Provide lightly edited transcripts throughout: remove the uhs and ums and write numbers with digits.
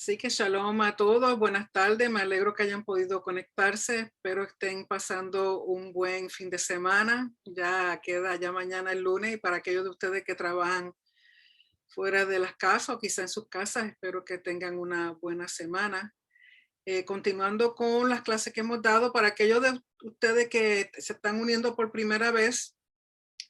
Así que shalom a todos, buenas tardes, me alegro que hayan podido conectarse, espero estén pasando un buen fin de semana, ya queda ya mañana el lunes y para aquellos de ustedes que trabajan fuera de las casas o quizá en sus casas, espero que tengan una buena semana. Continuando con las clases que hemos dado, para aquellos de ustedes que se están uniendo por primera vez,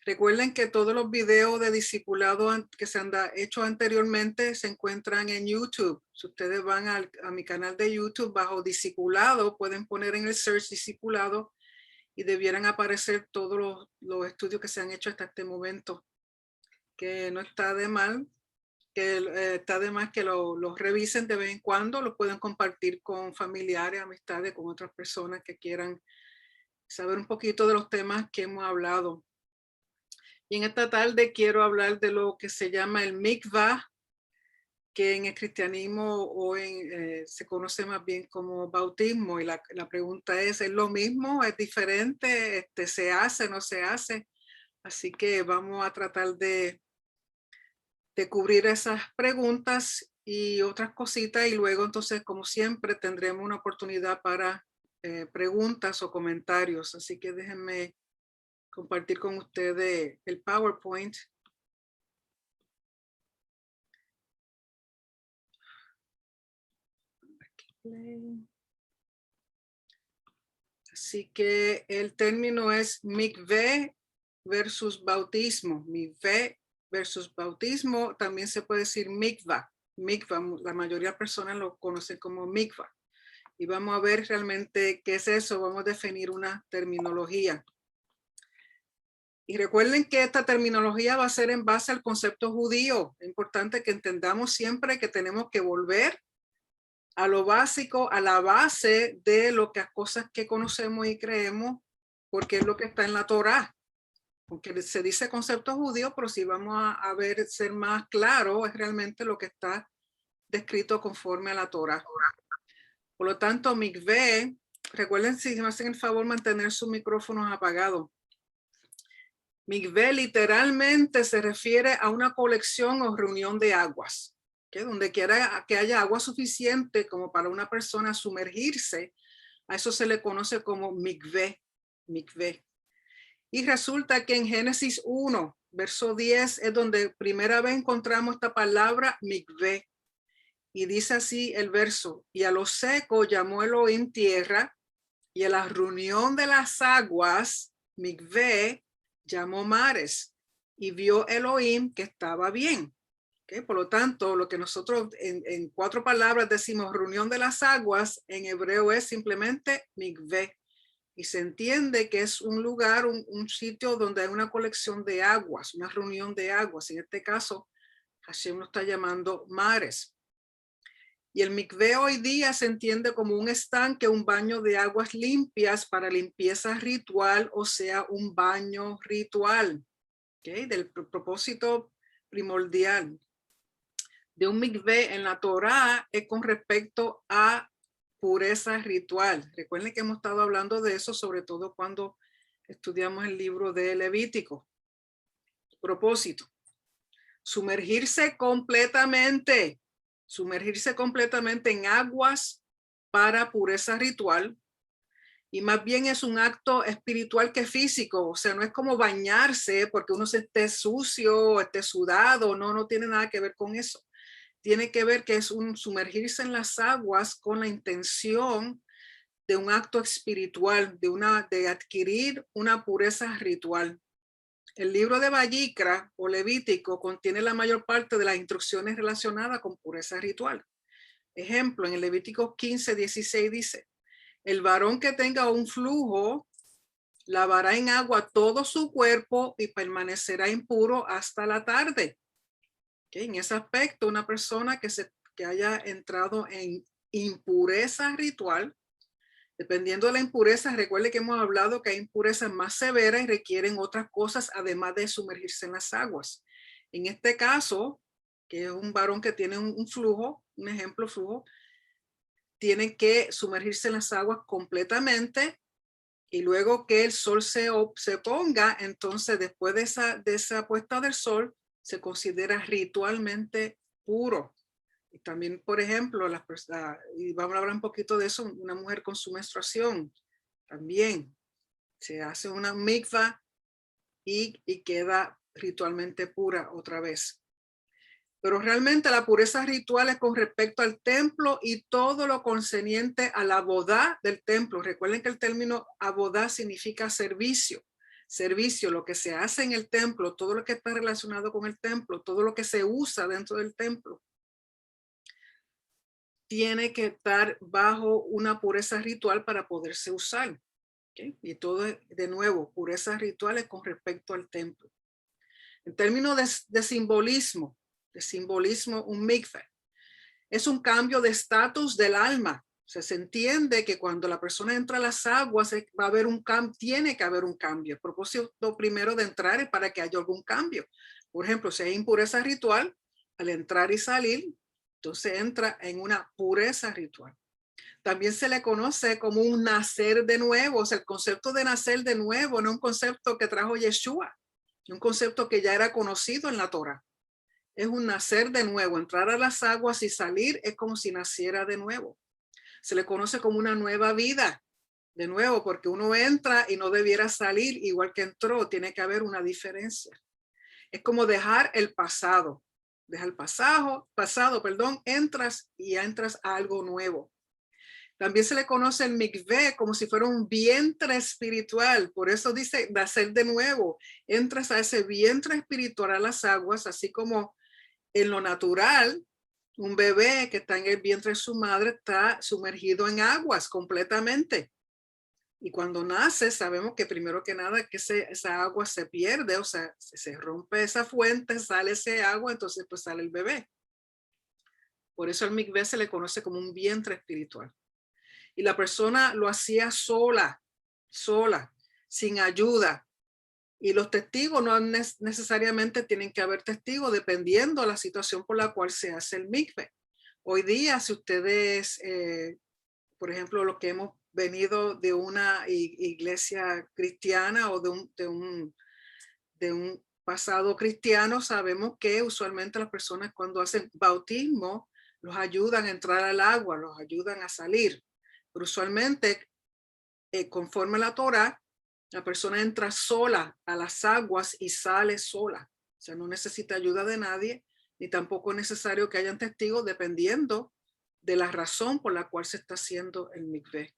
recuerden que todos los videos de discipulado que se han hecho anteriormente se encuentran en YouTube. Si ustedes van a mi canal de YouTube bajo discipulado, pueden poner en el search discipulado y debieran aparecer todos los estudios que se han hecho hasta este momento. Que no está de mal, está de más que los revisen de vez en cuando, lo pueden compartir con familiares, amistades, con otras personas que quieran saber un poquito de los temas que hemos hablado. Y en esta tarde quiero hablar de lo que se llama el mikvah, que en el cristianismo se conoce más bien como bautismo. Y la pregunta ¿es lo mismo? ¿Es diferente? ¿Se hace? ¿No se hace? Así que vamos a tratar de cubrir esas preguntas y otras cositas. Y luego entonces, como siempre, tendremos una oportunidad para preguntas o comentarios. Así que déjenme compartir con ustedes el PowerPoint. Así que el término es mikveh versus bautismo. Mikveh versus bautismo, también se puede decir mikvah. Mikvah, la mayoría de personas lo conocen como mikvah. Y vamos a ver realmente qué es eso. Vamos a definir una terminología. Y recuerden que esta terminología va a ser en base al concepto judío. Es importante que entendamos siempre que tenemos que volver a lo básico, a la base de lo que las cosas que conocemos y creemos, porque es lo que está en la Torá. Porque se dice concepto judío, pero si vamos a ver, ser más claro, es realmente lo que está descrito conforme a la Torá. Por lo tanto, mikveh, recuerden si me hacen el favor mantener sus micrófonos apagados. Mikveh literalmente se refiere a una colección o reunión de aguas, ¿okay? Donde quiera que haya agua suficiente como para una persona sumergirse, a eso se le conoce como mikveh, mikveh. Y resulta que en Génesis 1, verso 10, es donde primera vez encontramos esta palabra mikveh. Y dice así el verso, y a lo seco llamó Elohim tierra, y a la reunión de las aguas, mikveh, llamó mares, y vio Elohim que estaba bien. ¿Okay? Por lo tanto, lo que nosotros en 4 palabras decimos reunión de las aguas, en hebreo es simplemente mikveh. Y se entiende que es un lugar, un sitio donde hay una colección de aguas, una reunión de aguas. En este caso, Hashem lo está llamando mares. Y el mikveh hoy día se entiende como un estanque, un baño de aguas limpias para limpieza ritual, o sea, un baño ritual, ¿okay? Del propósito primordial de un mikveh en la Torá es con respecto a pureza ritual. Recuerden que hemos estado hablando de eso, sobre todo cuando estudiamos el libro de Levítico. Propósito, sumergirse completamente en aguas para pureza ritual, y más bien es un acto espiritual que físico. O sea, no es como bañarse porque uno se esté sucio, esté sudado, no tiene nada que ver con eso. Tiene que ver que es un sumergirse en las aguas con la intención de un acto espiritual, de adquirir una pureza ritual. El libro de Vayikra o Levítico contiene la mayor parte de las instrucciones relacionadas con pureza ritual. Ejemplo, en el Levítico 15:16 dice, el varón que tenga un flujo lavará en agua todo su cuerpo y permanecerá impuro hasta la tarde. ¿Okay? En ese aspecto, una persona que haya entrado en impureza ritual, dependiendo de la impureza, recuerde que hemos hablado que hay impurezas más severas y requieren otras cosas además de sumergirse en las aguas. En este caso, que es un varón que tiene un flujo, un ejemplo flujo, tiene que sumergirse en las aguas completamente, y luego que el sol se ponga, entonces después de esa puesta del sol, se considera ritualmente puro. Y también, por ejemplo, y vamos a hablar un poquito de eso, una mujer con su menstruación, también se hace una mikvah y queda ritualmente pura otra vez. Pero realmente la pureza ritual es con respecto al templo y todo lo concerniente a la bodá del templo. Recuerden que el término abodá significa servicio. Servicio, lo que se hace en el templo, todo lo que está relacionado con el templo, todo lo que se usa dentro del templo, tiene que estar bajo una pureza ritual para poderse usar. ¿Okay? Y todo, de nuevo, purezas rituales con respecto al templo. En términos de simbolismo, un mikveh es un cambio de estatus del alma. O sea, se entiende que cuando la persona entra a las aguas va a haber un cambio, tiene que haber un cambio. El propósito primero de entrar es para que haya algún cambio. Por ejemplo, si hay impureza ritual, al entrar y salir, entonces entra en una pureza ritual. También se le conoce como un nacer de nuevo. O sea, el concepto de nacer de nuevo no es un concepto que trajo Yeshua, es un concepto que ya era conocido en la Torah. Es un nacer de nuevo. Entrar a las aguas y salir es como si naciera de nuevo. Se le conoce como una nueva vida. De nuevo, porque uno entra y no debiera salir igual que entró. Tiene que haber una diferencia. Es como dejar el pasado. Deja el pasado, entras y ya entras a algo nuevo. También se le conoce el mikveh como si fuera un vientre espiritual. Por eso dice nacer de nuevo. Entras a ese vientre espiritual, a las aguas, así como en lo natural, un bebé que está en el vientre de su madre está sumergido en aguas completamente. Y cuando nace, sabemos que primero que nada que esa agua se pierde, o sea, se rompe esa fuente, sale ese agua, entonces pues sale el bebé. Por eso al mikveh se le conoce como un vientre espiritual. Y la persona lo hacía sola, sin ayuda. Y los testigos no necesariamente tienen que haber testigos dependiendo de la situación por la cual se hace el mikveh. Hoy día, si ustedes, por ejemplo, los que hemos venido de una iglesia cristiana o de un pasado cristiano, sabemos que usualmente las personas cuando hacen bautismo los ayudan a entrar al agua, los ayudan a salir. Pero usualmente, conforme a la Torah, la persona entra sola a las aguas y sale sola. O sea, no necesita ayuda de nadie, ni tampoco es necesario que hayan testigos dependiendo de la razón por la cual se está haciendo el mikveh.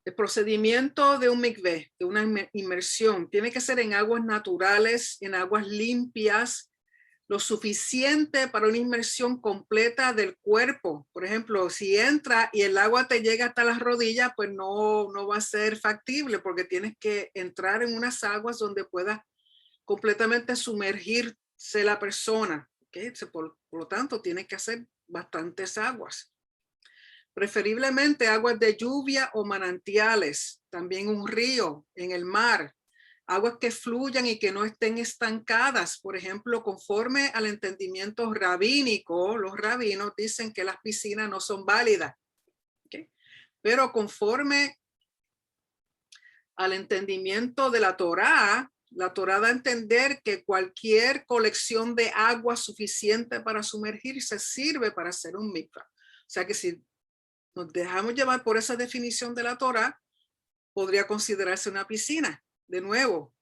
El procedimiento de un mikveh, de una inmersión, tiene que ser en aguas naturales, en aguas limpias, lo suficiente para una inmersión completa del cuerpo. Por ejemplo, si entra y el agua te llega hasta las rodillas, pues no va a ser factible porque tienes que entrar en unas aguas donde pueda completamente sumergirse la persona. ¿Okay? Por lo tanto, tiene que hacer bastantes aguas. Preferiblemente aguas de lluvia o manantiales, también un río en el mar, aguas que fluyan y que no estén estancadas. Por ejemplo, conforme al entendimiento rabínico, los rabinos dicen que las piscinas no son válidas. ¿Okay? Pero conforme al entendimiento de la Torá da a entender que cualquier colección de agua suficiente para sumergirse sirve para hacer un mikvah. O sea que si nos dejamos llevar por esa definición de la Torá, podría considerarse una piscina. De nuevo,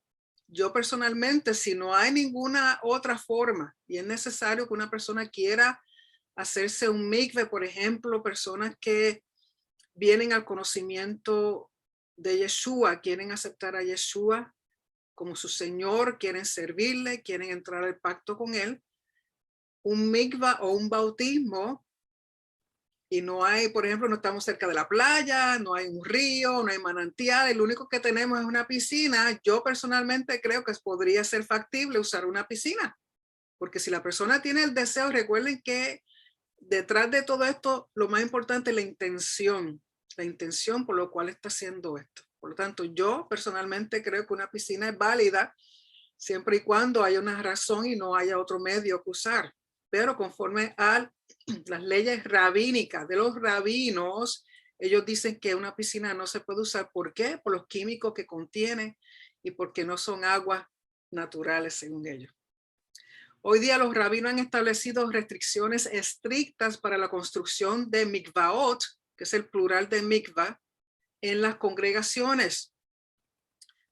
yo personalmente, si no hay ninguna otra forma y es necesario que una persona quiera hacerse un mikveh, por ejemplo, personas que vienen al conocimiento de Yeshua, quieren aceptar a Yeshua como su Señor, quieren servirle, quieren entrar al pacto con él, un mikvah o un bautismo, y no hay, por ejemplo, no estamos cerca de la playa, no hay un río, no hay manantial, lo único que tenemos es una piscina. Yo personalmente creo que podría ser factible usar una piscina, porque si la persona tiene el deseo, recuerden que detrás de todo esto, lo más importante es la intención por lo cual está haciendo esto. Por lo tanto, yo personalmente creo que una piscina es válida siempre y cuando haya una razón y no haya otro medio que usar. Pero conforme a las leyes rabínicas de los rabinos, ellos dicen que una piscina no se puede usar. ¿Por qué? Por los químicos que contiene y porque no son aguas naturales según ellos. Hoy día los rabinos han establecido restricciones estrictas para la construcción de mikvaot, que es el plural de mikvah, en las congregaciones.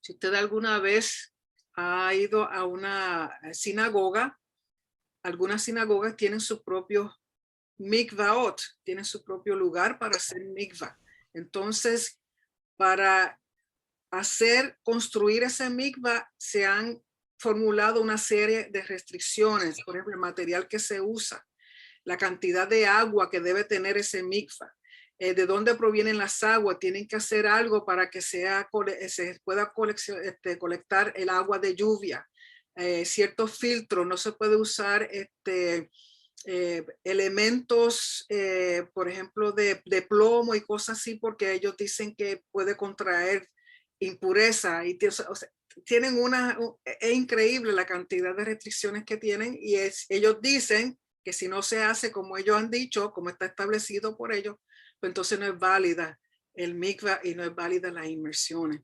Si usted alguna vez ha ido a una sinagoga, algunas sinagogas tienen su propio mikvaot, tienen su propio lugar para hacer mikvah. Entonces, para construir ese mikvah, se han formulado una serie de restricciones, por ejemplo, el material que se usa, la cantidad de agua que debe tener ese mikvah, de dónde provienen las aguas, tienen que hacer algo para que se pueda colectar el agua de lluvia, ciertos filtros, no se puede usar elementos, por ejemplo, de plomo y cosas así, porque ellos dicen que puede contraer impureza y o sea, tienen es increíble la cantidad de restricciones que tienen y ellos dicen que si no se hace como ellos han dicho, como está establecido por ellos, pues entonces no es válida el mikvah y no es válida las inmersiones.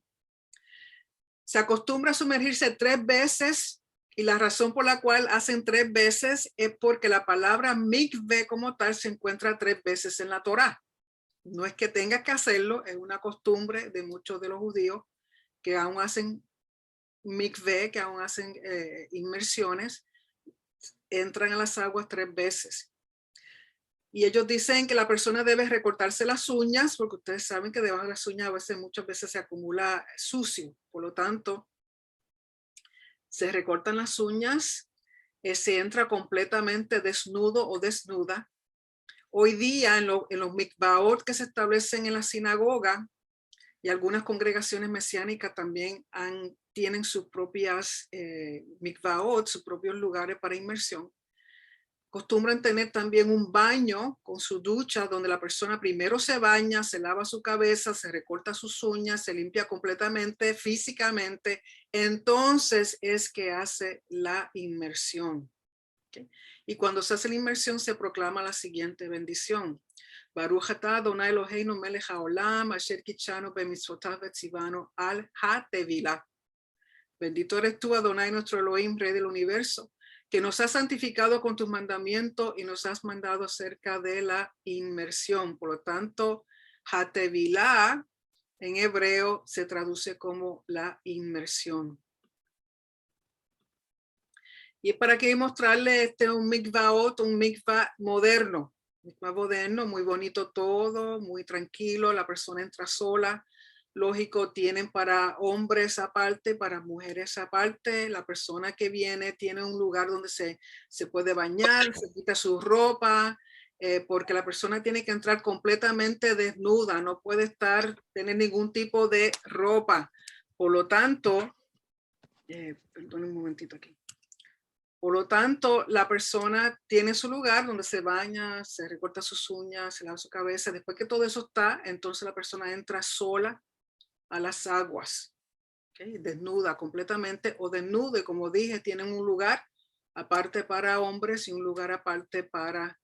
Se acostumbra a sumergirse 3 veces y la razón por la cual hacen 3 veces es porque la palabra mikveh como tal se encuentra 3 veces en la Torá. No es que tengas que hacerlo, es una costumbre de muchos de los judíos que aún hacen mikveh, que aún hacen inmersiones, entran a las aguas 3 veces. Y ellos dicen que la persona debe recortarse las uñas, porque ustedes saben que debajo de las uñas muchas veces se acumula sucio. Por lo tanto, se recortan las uñas, se entra completamente desnudo o desnuda. Hoy día en los mikvaot que se establecen en la sinagoga y algunas congregaciones mesiánicas también tienen sus propias mikvaot, sus propios lugares para inmersión. Acostumbran tener también un baño con su ducha donde la persona primero se baña, se lava su cabeza, se recorta sus uñas, se limpia completamente físicamente, entonces es que hace la inmersión. ¿Okay? Y cuando se hace la inmersión se proclama la siguiente bendición. Baruch atah Adonai Eloheinu melech haolam asher kitshanu bemitzvotav vetzivanu al ha-tevilah. Bendito eres tú, Adonai, nuestro Elohim, Rey del universo, que nos has santificado con tus mandamientos y nos has mandado acerca de la inmersión. Por lo tanto, ha-tevilah en hebreo se traduce como la inmersión. Y para que mostrarle un mikvaot, un mikvah moderno, muy bonito todo, muy tranquilo, la persona entra sola. Lógico, tienen para hombres aparte, para mujeres aparte. La persona que viene tiene un lugar donde se puede bañar, se quita su ropa, porque la persona tiene que entrar completamente desnuda, no puede tener ningún tipo de ropa. Por lo tanto, perdón un momentito aquí. Por lo tanto, la persona tiene su lugar donde se baña, se recorta sus uñas, se lava su cabeza. Después que todo eso está, entonces la persona entra sola a las aguas, ¿okay? Desnuda completamente o desnude, como dije, tienen un lugar aparte para hombres y un lugar aparte para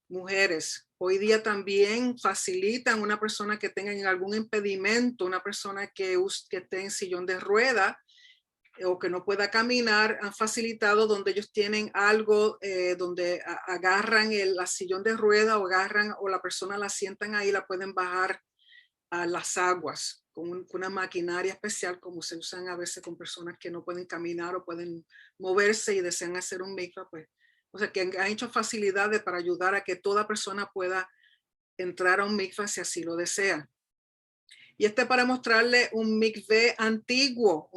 mujeres. Hoy día también facilitan una persona que tenga algún impedimento, una persona que esté en sillón de rueda o que no pueda caminar, han facilitado donde ellos tienen algo donde agarran la sillón de rueda o la persona la sientan ahí, la pueden bajar a las aguas con una maquinaria especial como se usan a veces con personas que no pueden caminar o pueden moverse y desean hacer un mikvah, pues, o sea que han hecho facilidades para ayudar a que toda persona pueda entrar a un mikvah si así lo desea. Y para mostrarle un mikveh antiguo,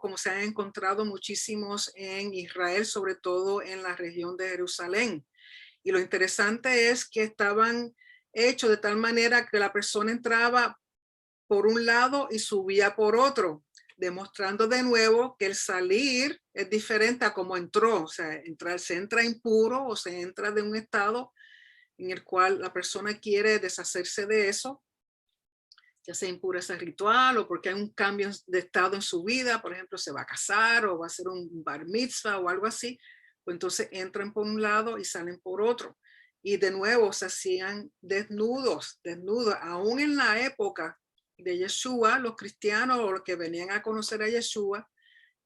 como se han encontrado muchísimos en Israel, sobre todo en la región de Jerusalén. Y lo interesante es que estaban hechos de tal manera que la persona entraba por un lado y subía por otro, demostrando de nuevo que el salir es diferente a como entró. O sea, se entra impuro o se entra de un estado en el cual la persona quiere deshacerse de eso, ya sea impureza ritual o porque hay un cambio de estado en su vida, por ejemplo, se va a casar o va a hacer un bar mitzvah o algo así, pues entonces entran por un lado y salen por otro. Y de nuevo se hacían desnudos, aún en la época de Yeshua, los cristianos o los que venían a conocer a Yeshua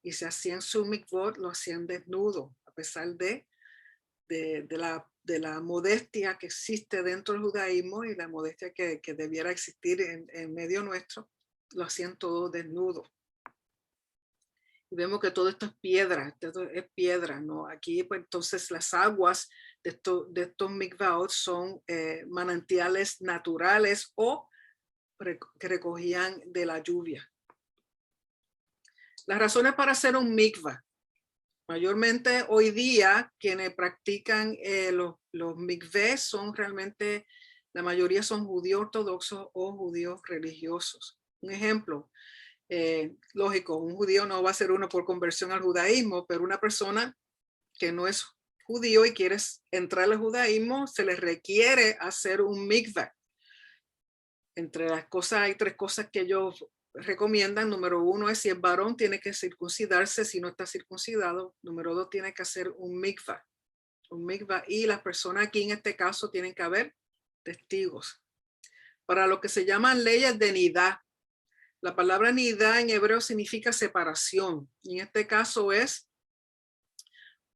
y se hacían su mikvot, lo hacían desnudo, a pesar de la modestia que existe dentro del judaísmo y la modestia que debiera existir en medio nuestro, lo hacían todo desnudo. Y vemos que todo esto es piedra, ¿no? Aquí, pues entonces las aguas de estos mikvaot son manantiales naturales o que recogían de la lluvia. Las razones para hacer un mikvah. Mayormente hoy día quienes practican los mikveh son realmente, la mayoría son judíos ortodoxos o judíos religiosos. Un ejemplo, lógico, un judío no va a ser uno por conversión al judaísmo, pero una persona que no es judío y quiere entrar al judaísmo, se le requiere hacer un mikveh. Entre las cosas, hay 3 cosas que ellos recomiendan. Número 1 es si es varón, tiene que circuncidarse si no está circuncidado. Número 2, tiene que hacer un mikvah. Y las personas aquí en este caso tienen que haber testigos. Para lo que se llaman leyes de nidá. La palabra nidá en hebreo significa separación. Y en este caso es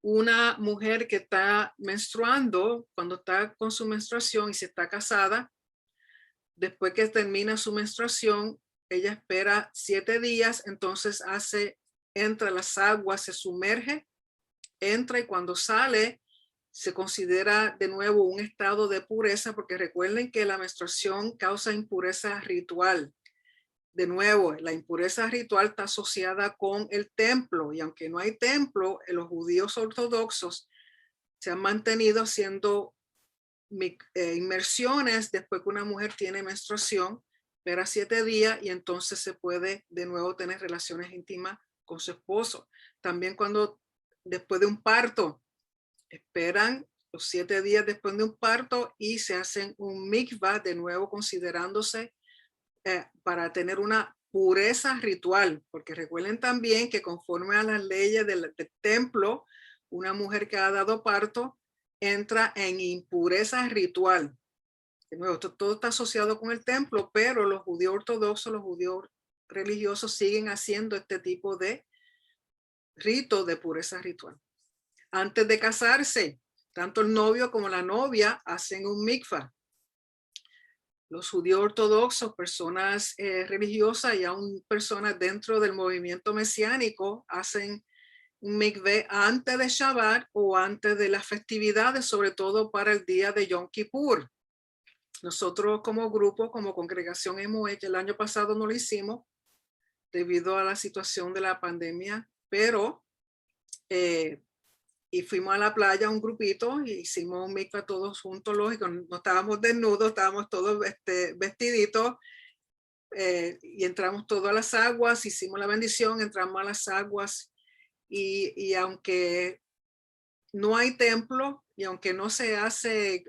una mujer que está menstruando, cuando está con su menstruación y se está casada. Después que termina su menstruación, ella espera 7 días, entonces entra a las aguas, se sumerge, entra y cuando sale se considera de nuevo un estado de pureza, porque recuerden que la menstruación causa impureza ritual. De nuevo, la impureza ritual está asociada con el templo, y aunque no hay templo, los judíos ortodoxos se han mantenido haciendo inmersiones después que una mujer tiene menstruación, espera 7 días y entonces se puede de nuevo tener relaciones íntimas con su esposo. También cuando después de un parto, esperan los 7 días después de un parto y se hacen un mikvah de nuevo considerándose para tener una pureza ritual, porque recuerden también que conforme a las leyes del templo, una mujer que ha dado parto entra en impureza ritual. De nuevo, todo está asociado con el templo, pero los judíos ortodoxos, los judíos religiosos siguen haciendo este tipo de rito de pureza ritual. Antes de casarse, tanto el novio como la novia hacen un mikvah. Los judíos ortodoxos, personas religiosas y aún personas dentro del movimiento mesiánico hacen un mikveh antes de Shabbat o antes de las festividades, sobre todo para el día de Yom Kippur. Nosotros como grupo, como congregación Emoe, que el año pasado no lo hicimos debido a la situación de la pandemia, pero y fuimos a la playa un grupito y hicimos un mikvah todos juntos, lógico, no estábamos desnudos, estábamos todos vestiditos y entramos todos a las aguas, hicimos la bendición, entramos a las aguas y aunque no hay templo y aunque no se hace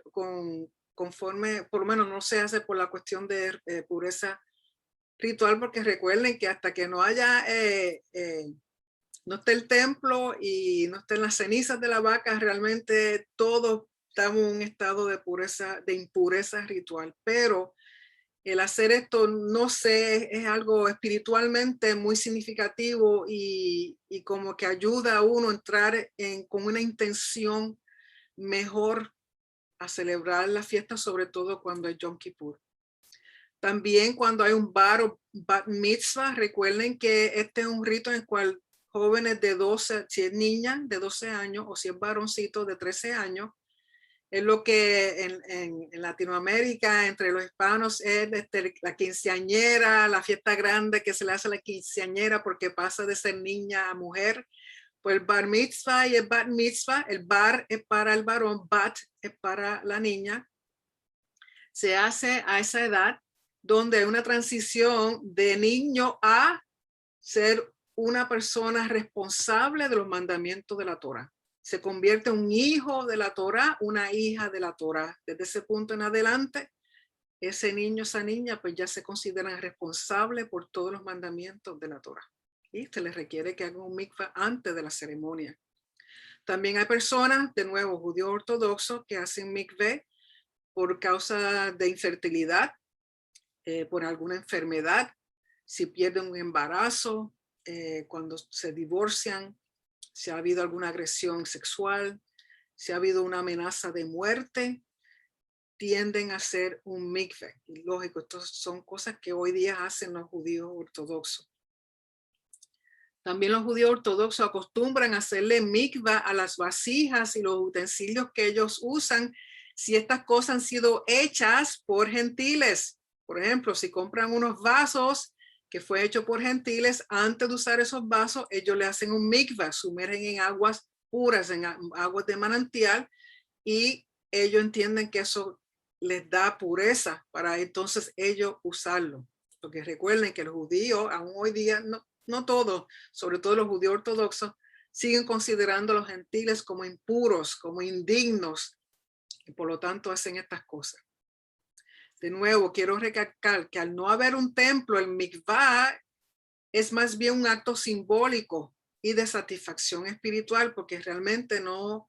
conforme, por lo menos no se hace por la cuestión de pureza ritual, porque recuerden que hasta que no haya, no esté el templo y no estén las cenizas de la vaca, realmente todos estamos en un estado de pureza, de impureza ritual. Pero el hacer esto, no sé, es algo espiritualmente muy significativo y como que ayuda a uno a entrar con una intención mejor a celebrar la fiesta, sobre todo cuando es Yom Kippur. También cuando hay un bar o bat mitzvah, recuerden que este es un rito en el cual jóvenes de 12, si es niña de 12 años o si es varoncito de 13 años, es lo que en Latinoamérica, entre los hispanos, es la quinceañera, la fiesta grande que se le hace a la quinceañera porque pasa de ser niña a mujer. Pues el bar mitzvah y el bat mitzvah, el bar es para el varón, bat es para la niña. Se hace a esa edad donde hay una transición de niño a ser una persona responsable de los mandamientos de la Torah. Se convierte en un hijo de la Torah, una hija de la Torah. Desde ese punto en adelante, ese niño, esa niña, pues ya se consideran responsables por todos los mandamientos de la Torah. Y se les requiere que hagan un mikvah antes de la ceremonia. También hay personas, de nuevo, judíos ortodoxos, que hacen mikveh por causa de infertilidad, por alguna enfermedad, si pierden un embarazo, cuando se divorcian, si ha habido alguna agresión sexual, si ha habido una amenaza de muerte, tienden a hacer un mikveh. Y lógico, estas son cosas que hoy día hacen los judíos ortodoxos. También los judíos ortodoxos acostumbran a hacerle mikvah a las vasijas y los utensilios que ellos usan si estas cosas han sido hechas por gentiles. Por ejemplo, si compran unos vasos que fue hecho por gentiles, antes de usar esos vasos, ellos le hacen un mikvah, sumergen en aguas puras, en aguas de manantial, y ellos entienden que eso les da pureza para entonces ellos usarlo. Porque recuerden que los judíos, aún hoy día, no todos, sobre todo los judíos ortodoxos, siguen considerando a los gentiles como impuros, como indignos, y por lo tanto hacen estas cosas. De nuevo, quiero recalcar que al no haber un templo, el mikvah es más bien un acto simbólico y de satisfacción espiritual, porque realmente no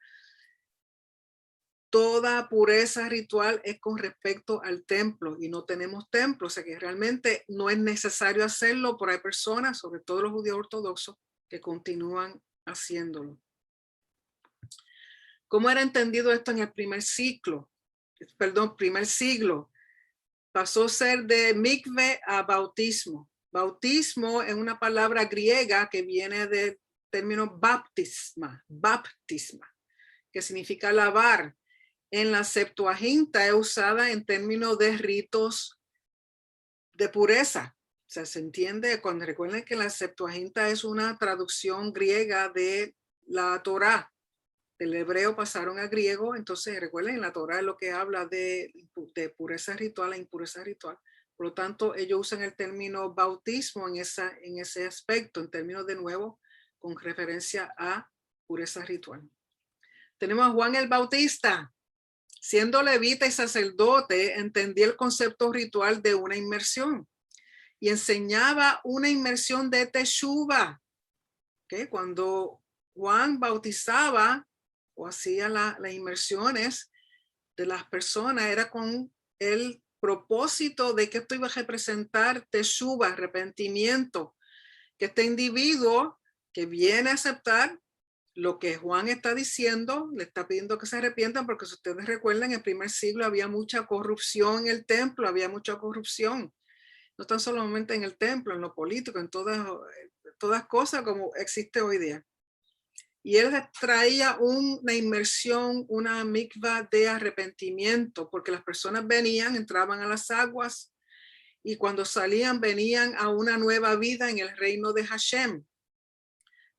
toda pureza ritual es con respecto al templo y no tenemos templo, o sea que realmente no es necesario hacerlo, pero hay personas, sobre todo los judíos ortodoxos, que continúan haciéndolo. ¿Cómo era entendido esto en el primer siglo? Pasó a ser de mikveh a bautismo. Bautismo es una palabra griega que viene del término baptisma, que significa lavar. En la Septuaginta es usada en términos de ritos de pureza. O sea, se entiende cuando recuerden que la Septuaginta es una traducción griega de la Torá. Del hebreo pasaron al griego, entonces recuerden, la Torá es lo que habla de pureza ritual e impureza ritual. Por lo tanto, ellos usan el término bautismo en ese aspecto, en términos de nuevo, con referencia a pureza ritual. Tenemos a Juan el Bautista. Siendo levita y sacerdote, entendía el concepto ritual de una inmersión y enseñaba una inmersión de teshuva. ¿Okay? Cuando Juan bautizaba o hacía las inmersiones de las personas, era con el propósito de que esto iba a representar teshuva, arrepentimiento, que este individuo que viene a aceptar lo que Juan está diciendo, le está pidiendo que se arrepientan, porque si ustedes recuerdan, en el primer siglo había mucha corrupción en el templo, había mucha corrupción, no tan solamente en el templo, en lo político, en todas cosas como existe hoy día. Y él traía una inmersión, una mikvah de arrepentimiento, porque las personas venían, entraban a las aguas, y cuando salían venían a una nueva vida en el reino de Hashem,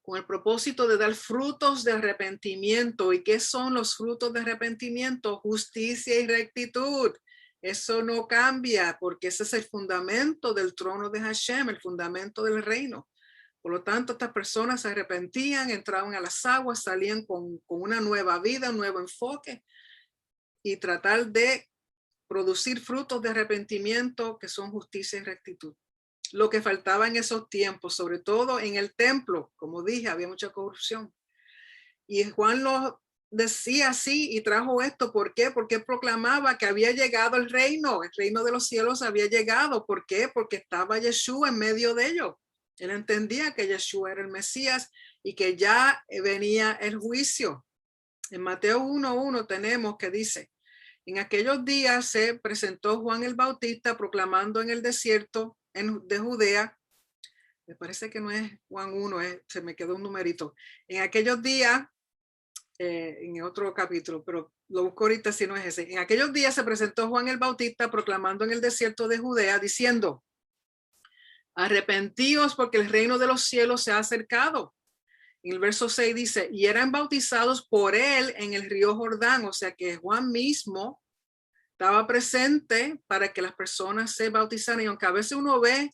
con el propósito de dar frutos de arrepentimiento. ¿Y qué son los frutos de arrepentimiento? Justicia y rectitud. Eso no cambia, porque ese es el fundamento del trono de Hashem, el fundamento del reino. Por lo tanto, estas personas se arrepentían, entraban a las aguas, salían con una nueva vida, un nuevo enfoque, y tratar de producir frutos de arrepentimiento que son justicia y rectitud. Lo que faltaba en esos tiempos, sobre todo en el templo, como dije, había mucha corrupción. Y Juan lo decía así y trajo esto. ¿Por qué? Porque proclamaba que había llegado el reino de los cielos había llegado. ¿Por qué? Porque estaba Yeshua en medio de ellos. Él entendía que Yeshua era el Mesías y que ya venía el juicio. En Mateo 1:1 tenemos que dice: en aquellos días se presentó Juan el Bautista proclamando en el desierto de Judea. Me parece que no es Juan 1, se me quedó un numerito. En aquellos días, en otro capítulo, pero lo busco ahorita si no es ese. En aquellos días se presentó Juan el Bautista proclamando en el desierto de Judea, diciendo: arrepentíos porque el reino de los cielos se ha acercado. En el verso 6 dice: y eran bautizados por él en el río Jordán. O sea que Juan mismo estaba presente para que las personas se bautizaran. Y aunque a veces uno ve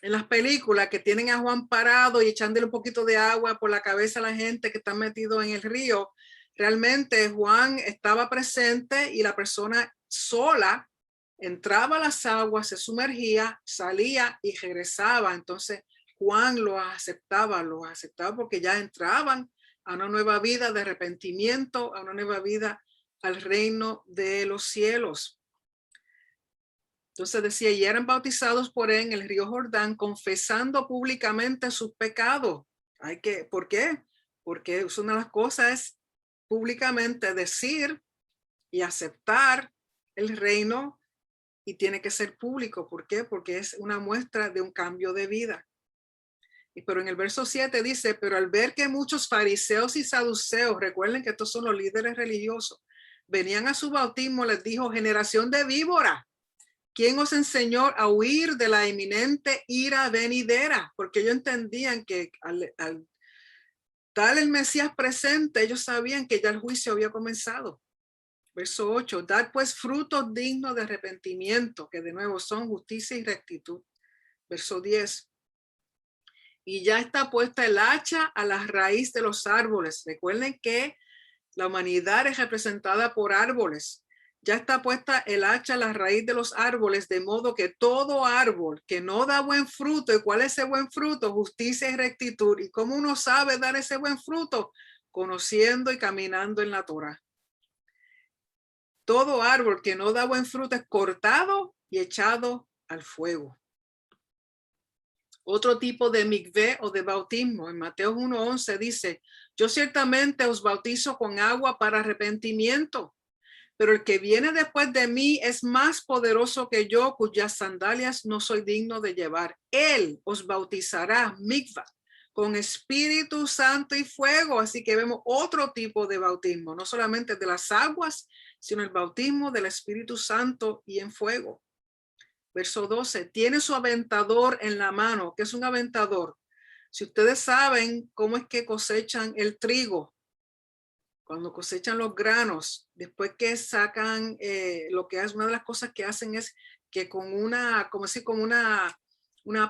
en las películas que tienen a Juan parado y echándole un poquito de agua por la cabeza a la gente que está metido en el río, realmente Juan estaba presente y la persona sola entraba a las aguas, se sumergía, salía y regresaba. Entonces Juan los aceptaba porque ya entraban a una nueva vida de arrepentimiento, a una nueva vida al reino de los cielos. Entonces decía, y eran bautizados por él en el río Jordán, confesando públicamente sus pecados. ¿Por qué? Porque es una de las cosas es públicamente decir y aceptar el reino, y tiene que ser público. ¿Por qué? Porque es una muestra de un cambio de vida. Pero en el verso 7 dice, pero al ver que muchos fariseos y saduceos, recuerden que estos son los líderes religiosos, venían a su bautismo, les dijo, generación de víbora, ¿quién os enseñó a huir de la inminente ira venidera? Porque ellos entendían que al tal el Mesías presente, ellos sabían que ya el juicio había comenzado. Verso 8, dad pues frutos dignos de arrepentimiento, que de nuevo son justicia y rectitud. Verso 10, y ya está puesta el hacha a la raíz de los árboles. Recuerden que la humanidad es representada por árboles. Ya está puesta el hacha a la raíz de los árboles, de modo que todo árbol que no da buen fruto, ¿y cuál es ese buen fruto? Justicia y rectitud. ¿Y cómo uno sabe dar ese buen fruto? Conociendo y caminando en la Torá. Todo árbol que no da buen fruto es cortado y echado al fuego. Otro tipo de mikvé o de bautismo, en Mateo 1:11 dice, yo ciertamente os bautizo con agua para arrepentimiento, pero el que viene después de mí es más poderoso que yo, cuyas sandalias no soy digno de llevar. Él os bautizará, mikvah, con Espíritu Santo y fuego. Así que vemos otro tipo de bautismo, no solamente de las aguas, sino el bautismo del Espíritu Santo y en fuego. Verso 12, tiene su aventador en la mano. ¿Qué es un aventador? Si ustedes saben cómo es que cosechan el trigo, cuando cosechan los granos, después que sacan, lo que es una de las cosas que hacen es que con una, como si con una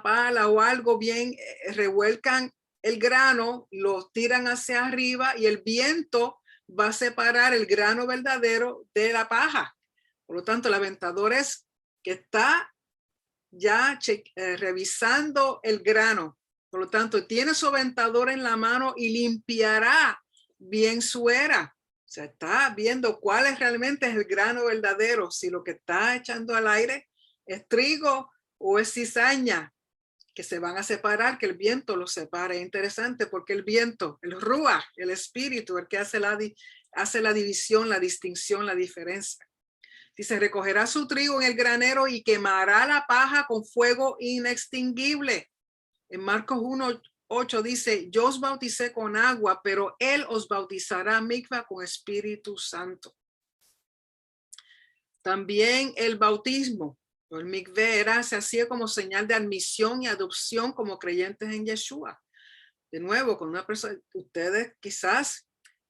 pala o algo bien, revuelcan el grano, lo tiran hacia arriba y el viento va a separar el grano verdadero de la paja. Por lo tanto, el aventador es que está ya revisando el grano. Por lo tanto, tiene su aventador en la mano y limpiará bien su era. O sea, está viendo cuál es realmente el grano verdadero, si lo que está echando al aire es trigo o es cizaña, que se van a separar, que el viento los separe. Es interesante porque el viento, el ruach, el espíritu, el que hace la división, la distinción, la diferencia. Dice, recogerá su trigo en el granero y quemará la paja con fuego inextinguible. En Marcos 1:8 dice, yo os bauticé con agua, pero él os bautizará mikvah con Espíritu Santo. También el bautismo, el mikvé, se hacía como señal de admisión y adopción como creyentes en Yeshua. De nuevo, con una persona, ustedes quizás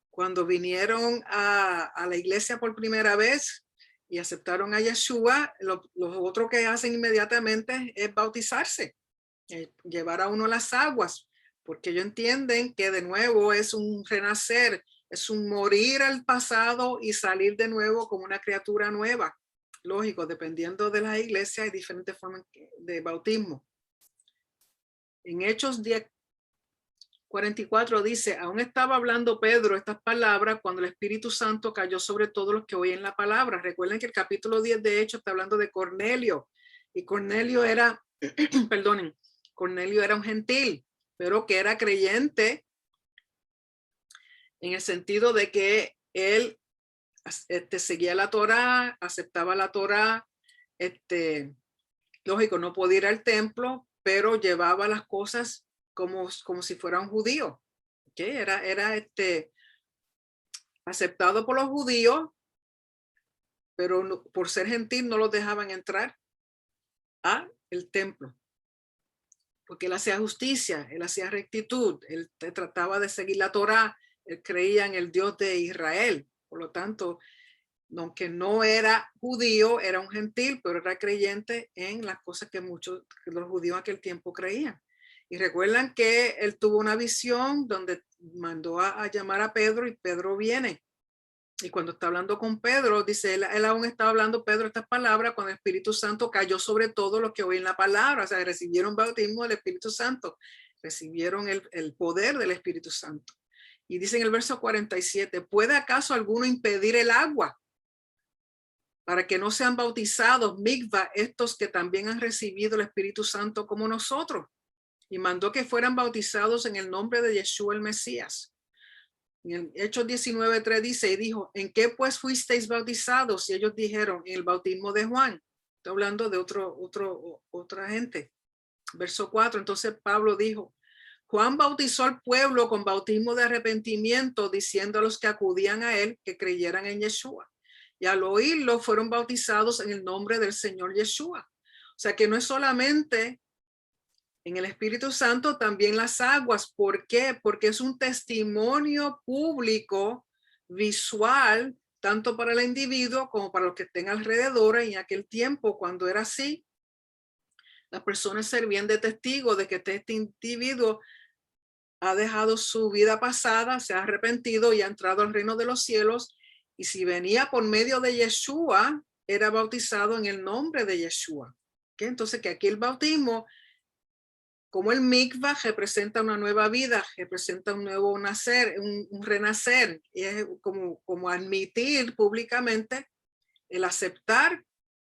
cuando vinieron a la iglesia por primera vez y aceptaron a Yeshua, lo otro que hacen inmediatamente es bautizarse, llevar a uno las aguas, porque ellos entienden que de nuevo es un renacer, es un morir al pasado y salir de nuevo como una criatura nueva. Lógico, dependiendo de la iglesia hay diferentes formas de bautismo. En Hechos 10:44 dice, aún estaba hablando Pedro estas palabras cuando el Espíritu Santo cayó sobre todos los que oyen la palabra. Recuerden que el capítulo 10 de Hechos está hablando de Cornelio, y Cornelio era, perdonen, Cornelio era un gentil, pero que era creyente en el sentido de que él seguía la Torá, aceptaba la Torá, lógico, no podía ir al templo, pero llevaba las cosas como si fuera un judío. ¿Okay? Era aceptado por los judíos, pero no, por ser gentil no los dejaban entrar a el templo. Porque él hacía justicia, él hacía rectitud, él trataba de seguir la Torá, él creía en el Dios de Israel. Por lo tanto, aunque no era judío, era un gentil, pero era creyente en las cosas que muchos de los judíos en aquel tiempo creían. Y recuerdan que él tuvo una visión donde mandó a llamar a Pedro y Pedro viene. Y cuando está hablando con Pedro, dice, él aún estaba hablando, Pedro, estas palabras, cuando el Espíritu Santo cayó sobre todos los que oyen la palabra. O sea, recibieron bautismo del Espíritu Santo, recibieron el poder del Espíritu Santo. Y dice en el verso 47, ¿puede acaso alguno impedir el agua para que no sean bautizados, mikvah, estos que también han recibido el Espíritu Santo como nosotros. Y mandó que fueran bautizados en el nombre de Yeshua el Mesías. En Hechos 19:3 dice, y dijo, ¿en qué pues fuisteis bautizados? Y ellos dijeron, en el bautismo de Juan. Estoy hablando de otra gente. Verso 4, entonces Pablo dijo, Juan bautizó al pueblo con bautismo de arrepentimiento, diciendo a los que acudían a él que creyeran en Yeshua. Y al oírlo fueron bautizados en el nombre del Señor Yeshua. O sea que no es solamente en el Espíritu Santo, también las aguas. ¿Por qué? Porque es un testimonio público, visual, tanto para el individuo como para los que estén alrededor. Y en aquel tiempo, cuando era así, las personas servían de testigo de que este individuo ha dejado su vida pasada, se ha arrepentido y ha entrado al reino de los cielos. Y si venía por medio de Yeshua, era bautizado en el nombre de Yeshua. ¿Okay? Entonces, que aquí el bautismo, como el mikvah, representa una nueva vida, representa un nuevo nacer, un renacer. Y es como admitir públicamente el aceptar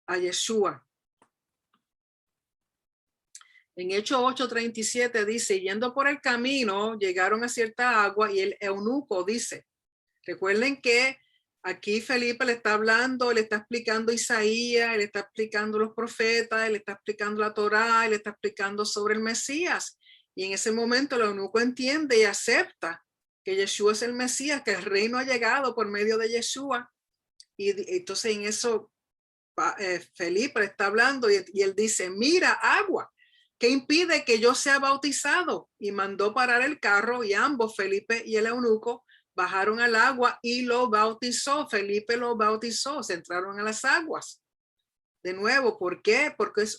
a Yeshua. En Hechos 8:37 dice, yendo por el camino, llegaron a cierta agua y el eunuco dice, recuerden que aquí Felipe le está hablando, le está explicando Isaías, le está explicando los profetas, le está explicando la Torá, le está explicando sobre el Mesías. Y en ese momento el eunuco entiende y acepta que Yeshua es el Mesías, que el reino ha llegado por medio de Yeshua. Y entonces en eso Felipe le está hablando y él dice, mira, agua. ¿Qué impide que yo sea bautizado? Y mandó parar el carro y ambos, Felipe y el eunuco, bajaron al agua y lo bautizó. Felipe lo bautizó, se entraron a las aguas. De nuevo, ¿por qué? Porque es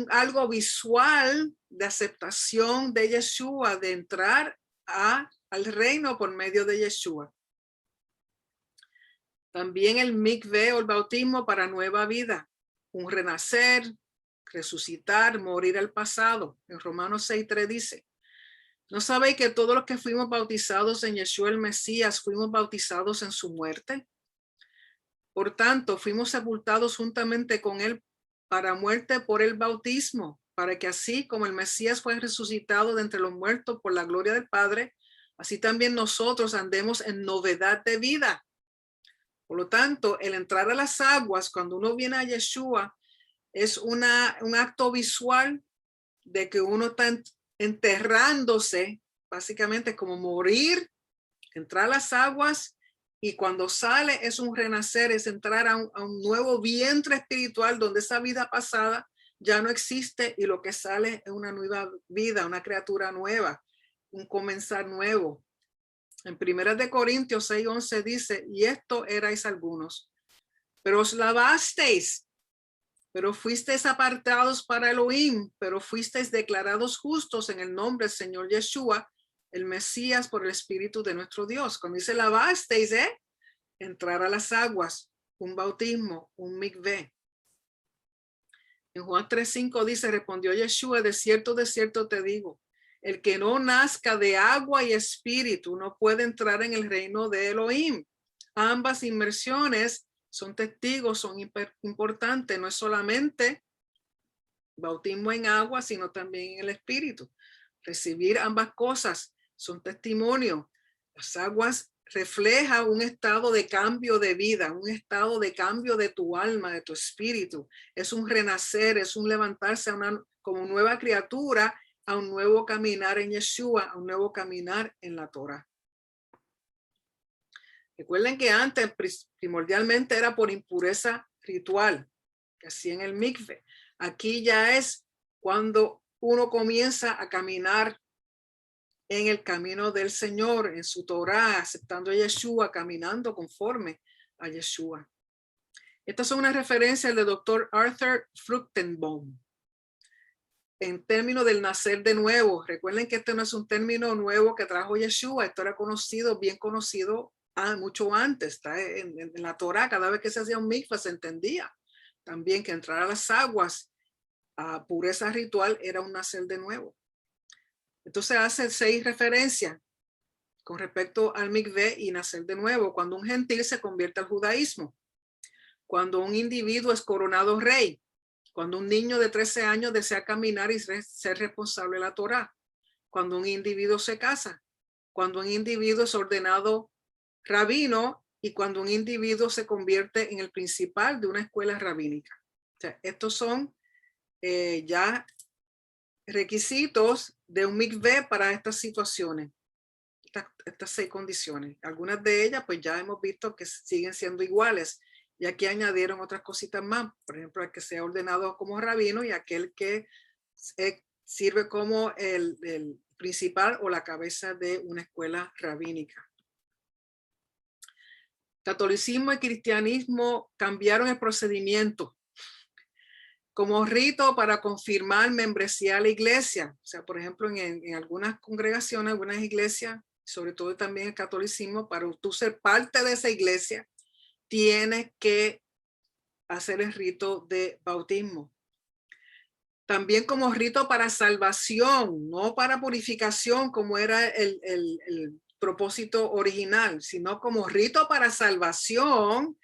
algo visual de aceptación de Yeshua, de entrar al reino por medio de Yeshua. También el mikveh o el bautismo para nueva vida, un renacer, resucitar, morir al pasado. En Romanos 6:3 dice, ¿no sabéis que todos los que fuimos bautizados en Yeshua el Mesías fuimos bautizados en su muerte? Por tanto, fuimos sepultados juntamente con él para muerte por el bautismo, para que así como el Mesías fue resucitado de entre los muertos por la gloria del Padre, así también nosotros andemos en novedad de vida. Por lo tanto, el entrar a las aguas cuando uno viene a Yeshua es un acto visual de que uno está enterrándose, básicamente como morir, entrar a las aguas, y cuando sale es un renacer, es entrar a un nuevo vientre espiritual donde esa vida pasada ya no existe y lo que sale es una nueva vida, una criatura nueva, un comenzar nuevo. En 1 Corintios 6:11 dice, y esto erais algunos, pero os lavasteis, pero fuisteis apartados para Elohim, pero fuisteis declarados justos en el nombre del Señor Yeshua, el Mesías, por el Espíritu de nuestro Dios. Cuando dice lavasteis, entrar a las aguas, un bautismo, un mikveh. En Juan 3:5 dice, respondió Yeshua, de cierto te digo, el que no nazca de agua y espíritu no puede entrar en el reino de Elohim. Ambas inmersiones son testigos, son importantes, no es solamente bautismo en agua, sino también en el espíritu. Recibir ambas cosas son testimonios. Las aguas reflejan un estado de cambio de vida, un estado de cambio de tu alma, de tu espíritu. Es un renacer, es un levantarse como nueva criatura, a un nuevo caminar en Yeshua, a un nuevo caminar en la Torah. Recuerden que antes primordialmente era por impureza ritual, que hacían el mikveh. Aquí ya es cuando uno comienza a caminar en el camino del Señor, en su Torah, aceptando a Yeshua, caminando conforme a Yeshua. Estas son unas referencias del doctor Arthur Fruchtenbaum en términos del nacer de nuevo. Recuerden que este no es un término nuevo que trajo Yeshua, esto era conocido, bien conocido mucho antes. Está en la Torah, cada vez que se hacía un mikvah se entendía también que entrar a las aguas a pureza ritual era un nacer de nuevo. Entonces hace 6 referencias con respecto al mikvé y nacer de nuevo, cuando un gentil se convierte al judaísmo, cuando un individuo es coronado rey, cuando un niño de 13 años desea caminar y ser responsable de la Torá, cuando un individuo se casa, cuando un individuo es ordenado rabino y cuando un individuo se convierte en el principal de una escuela rabínica. O sea, estos son ya requisitos de un mikvé para estas situaciones, estas 6 condiciones. Algunas de ellas pues ya hemos visto que siguen siendo iguales y aquí añadieron otras cositas más, por ejemplo, el que sea ordenado como rabino y aquel que sirve como el principal o la cabeza de una escuela rabínica. Catolicismo y cristianismo cambiaron el procedimiento como rito para confirmar membresía a la iglesia. O sea, por ejemplo, en algunas congregaciones, algunas iglesias, sobre todo también el catolicismo, para tú ser parte de esa iglesia, tienes que hacer el rito de bautismo. También como rito para salvación, no para purificación como era el propósito original, sino como rito para salvación.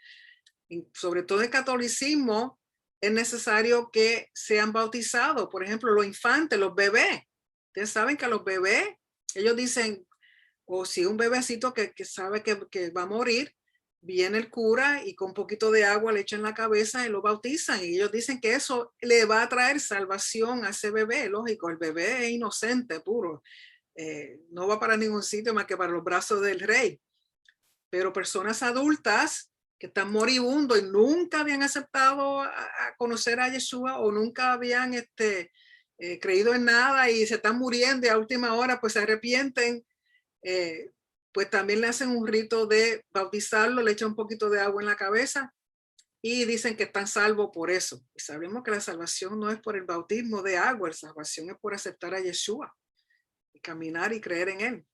Sobre todo el catolicismo, es necesario que sean bautizados. Por ejemplo, los infantes, los bebés. Ustedes saben que a los bebés, ellos dicen, o si un bebecito que sabe que va a morir, viene el cura y con un poquito de agua le echan la cabeza y lo bautizan. Y ellos dicen que eso le va a traer salvación a ese bebé. Lógico, el bebé es inocente, puro. No va para ningún sitio más que para los brazos del rey. Pero personas adultas que están moribundos y nunca habían aceptado a conocer a Yeshua o nunca habían creído en nada y se están muriendo y a última hora pues se arrepienten, pues también le hacen un rito de bautizarlo, le echan un poquito de agua en la cabeza y dicen que están salvos por eso. Y sabemos que la salvación no es por el bautismo de agua, la salvación es por aceptar a Yeshua y caminar y creer en él.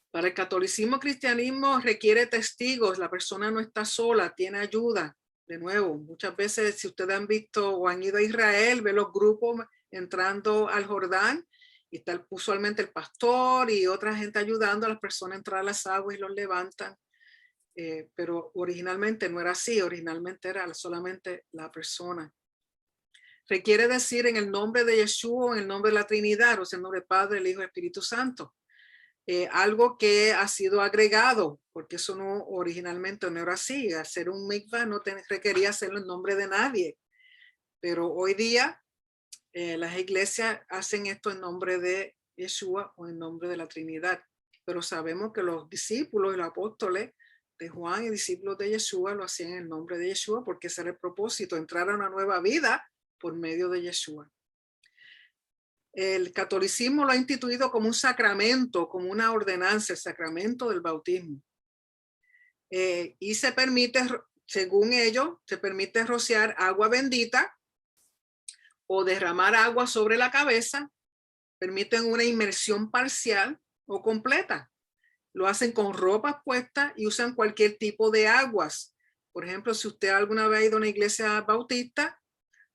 Para el catolicismo, cristianismo requiere testigos, la persona no está sola, tiene ayuda. De nuevo, muchas veces si ustedes han visto o han ido a Israel, ve los grupos entrando al Jordán y está usualmente el pastor y otra gente ayudando a las personas a entrar a las aguas y los levantan. Pero originalmente no era así, originalmente era solamente la persona. Requiere decir en el nombre de Yeshua, en el nombre de la Trinidad, o sea, en el nombre del Padre, el Hijo y el Espíritu Santo. Algo que ha sido agregado, porque eso no originalmente no era así. Hacer un mikvah no requería hacerlo en nombre de nadie, pero hoy día las iglesias hacen esto en nombre de Yeshua o en nombre de la Trinidad. Pero sabemos que los discípulos y los apóstoles de Juan y discípulos de Yeshua lo hacían en nombre de Yeshua porque ese era el propósito, entrar a una nueva vida por medio de Yeshua. El catolicismo lo ha instituido como un sacramento, como una ordenanza, el sacramento del bautismo. Y se permite, según ellos, se permite rociar agua bendita o derramar agua sobre la cabeza. Permiten una inmersión parcial o completa. Lo hacen con ropas puestas y usan cualquier tipo de aguas. Por ejemplo, si usted alguna vez ha ido a una iglesia bautista,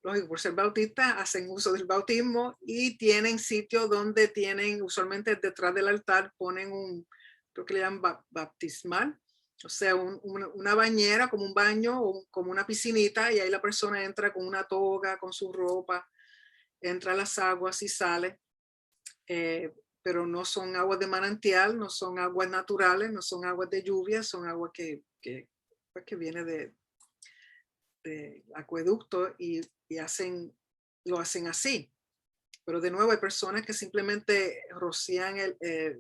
lógico, por ser bautistas, hacen uso del bautismo y tienen sitios donde tienen, usualmente detrás del altar, ponen creo que le llaman baptismal, o sea, una bañera, como un baño o como una piscinita, y ahí la persona entra con una toga, con su ropa, entra a las aguas y sale, pero no son aguas de manantial, no son aguas naturales, no son aguas de lluvia, son aguas que viene de acueducto y lo hacen así. Pero de nuevo hay personas que simplemente rocían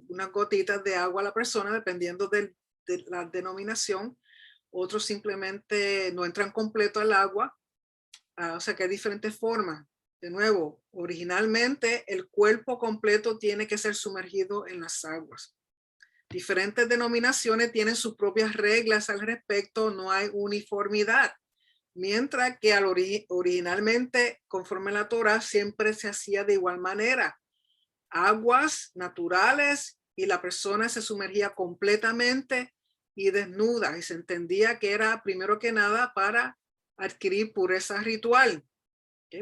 unas gotitas de agua a la persona dependiendo de la denominación. Otros simplemente no entran completo al agua. O sea que hay diferentes formas. De nuevo, originalmente el cuerpo completo tiene que ser sumergido en las aguas. Diferentes denominaciones tienen sus propias reglas al respecto, no hay uniformidad. Mientras que originalmente, conforme la Torá, siempre se hacía de igual manera. Aguas naturales y la persona se sumergía completamente y desnuda. Y se entendía que era primero que nada para adquirir pureza ritual.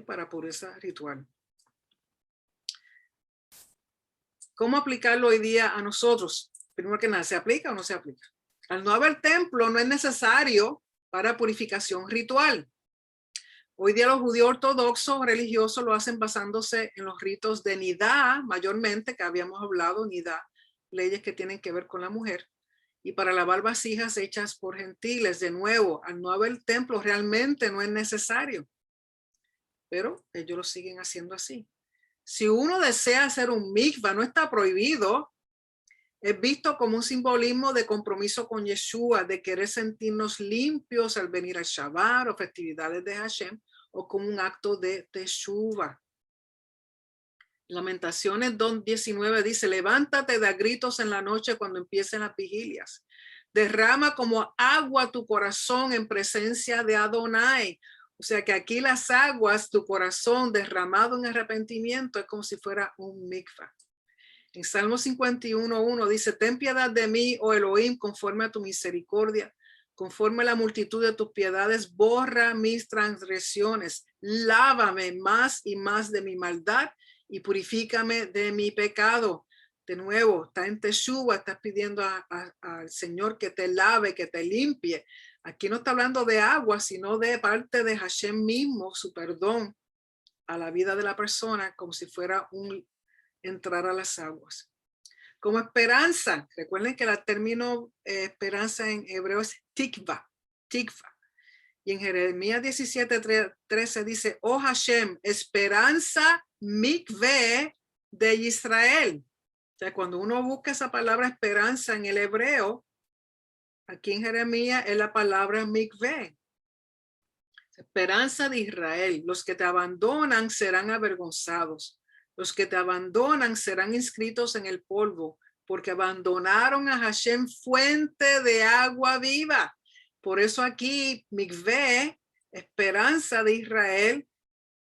Para pureza ritual. ¿Cómo aplicarlo hoy día a nosotros? Primero que nada, ¿se aplica o no se aplica? Al no haber templo, no es necesario para purificación ritual. Hoy día los judíos ortodoxos religiosos lo hacen basándose en los ritos de nidá, mayormente, que habíamos hablado, nidá, leyes que tienen que ver con la mujer, y para lavar vasijas hechas por gentiles. De nuevo, al no haber templo, realmente no es necesario, pero ellos lo siguen haciendo así. Si uno desea hacer un mikvah, no está prohibido, es visto como un simbolismo de compromiso con Yeshua, de querer sentirnos limpios al venir al Shabbat o festividades de Hashem, o como un acto de teshuva. Lamentaciones 2:19 dice: levántate, da gritos en la noche cuando empiecen las vigilias. Derrama como agua tu corazón en presencia de Adonai. O sea que aquí las aguas, tu corazón derramado en arrepentimiento, es como si fuera un mikvah. En Salmo 51:1 dice: ten piedad de mí, oh Elohim, conforme a tu misericordia, conforme a la multitud de tus piedades, borra mis transgresiones, lávame más y más de mi maldad y purifícame de mi pecado. De nuevo, está en teshuva, estás pidiendo al Señor que te lave, que te limpie. Aquí no está hablando de agua, sino de parte de Hashem mismo, su perdón a la vida de la persona, como si fuera un entrar a las aguas. Como esperanza, recuerden que el término esperanza en hebreo es tikva, tikva. Y en Jeremías 17:13 dice: oh Hashem, esperanza mikve de Israel. O sea, cuando uno busca esa palabra esperanza en el hebreo, aquí en Jeremías es la palabra mikve. Esperanza de Israel. Los que te abandonan serán avergonzados. Los que te abandonan serán inscritos en el polvo, porque abandonaron a Hashem, fuente de agua viva. Por eso aquí, mikveh, esperanza de Israel,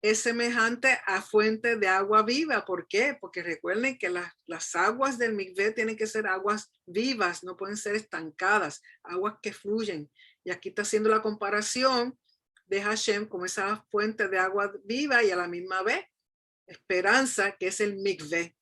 es semejante a fuente de agua viva. ¿Por qué? Porque recuerden que las aguas del mikveh tienen que ser aguas vivas, no pueden ser estancadas, aguas que fluyen. Y aquí está haciendo la comparación de Hashem como esa fuente de agua viva y a la misma vez esperanza, que es el mikveh.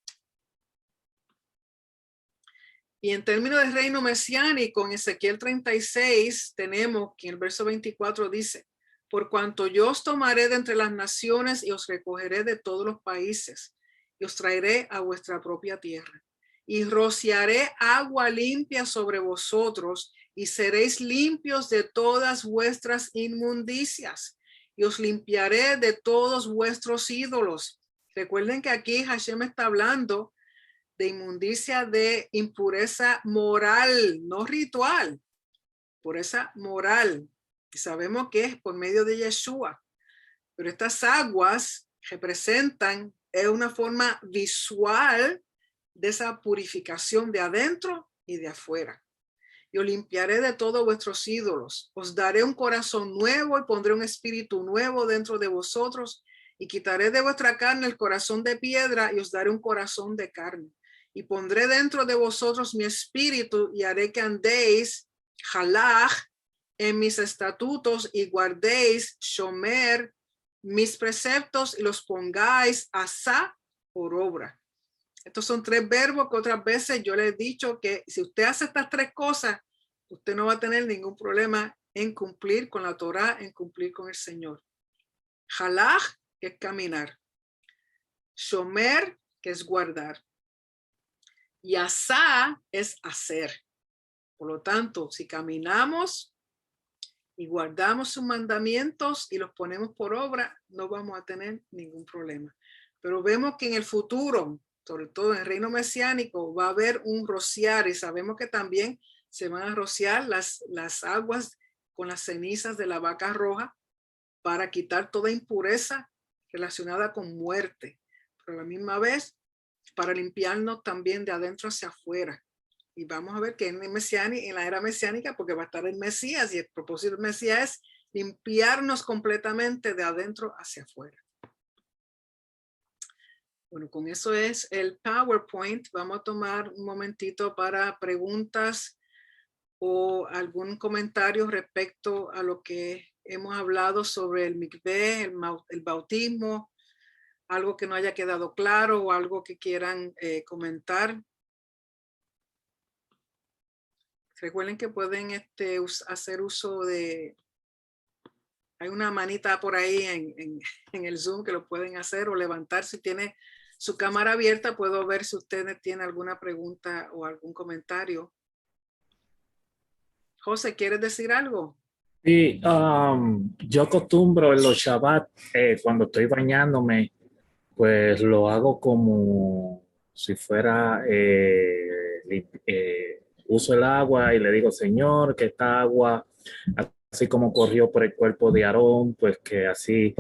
Y en términos de reino mesiánico, en Ezequiel 36 tenemos que en el verso 24 dice: por cuanto yo os tomaré de entre las naciones y os recogeré de todos los países y os traeré a vuestra propia tierra y rociaré agua limpia sobre vosotros y seréis limpios de todas vuestras inmundicias y os limpiaré de todos vuestros ídolos. Recuerden que aquí Hashem está hablando de inmundicia, de impureza moral, no ritual, pureza moral. Y sabemos que es por medio de Yeshua. Pero estas aguas representan una forma visual de esa purificación de adentro y de afuera. Y os limpiaré de todos vuestros ídolos. Os daré un corazón nuevo y pondré un espíritu nuevo dentro de vosotros. Y quitaré de vuestra carne el corazón de piedra y os daré un corazón de carne. Y pondré dentro de vosotros mi espíritu y haré que andéis halach en mis estatutos y guardéis shomer mis preceptos y los pongáis asá por obra. Estos son tres verbos que otras veces yo les he dicho que si usted hace estas tres cosas, usted no va a tener ningún problema en cumplir con la Torá, en cumplir con el Señor. Halach, que es caminar. Shomer, que es guardar. Y asá es hacer. Por lo tanto, si caminamos y guardamos sus mandamientos y los ponemos por obra, no vamos a tener ningún problema. Pero vemos que en el futuro, sobre todo en el reino mesiánico, va a haber un rociar y sabemos que también se van a rociar las aguas con las cenizas de la vaca roja para quitar toda impureza relacionada con muerte. Pero a la misma vez, para limpiarnos también de adentro hacia afuera. Y vamos a ver que en la era mesiánica, porque va a estar el Mesías, y el propósito del Mesías es limpiarnos completamente de adentro hacia afuera. Bueno, con eso es el PowerPoint. Vamos a tomar un momentito para preguntas o algún comentario respecto a lo que hemos hablado sobre el mikveh, el bautismo, algo que no haya quedado claro o algo que quieran comentar. Recuerden que pueden hacer uso de... Hay una manita por ahí en el Zoom que lo pueden hacer o levantar. Si tiene su cámara abierta, puedo ver si ustedes tienen alguna pregunta o algún comentario. José, ¿quieres decir algo? Sí, yo acostumbro en los Shabbat, cuando estoy bañándome, pues lo hago como si fuera, uso el agua y le digo, Señor, que esta agua, así como corrió por el cuerpo de Aarón, pues que así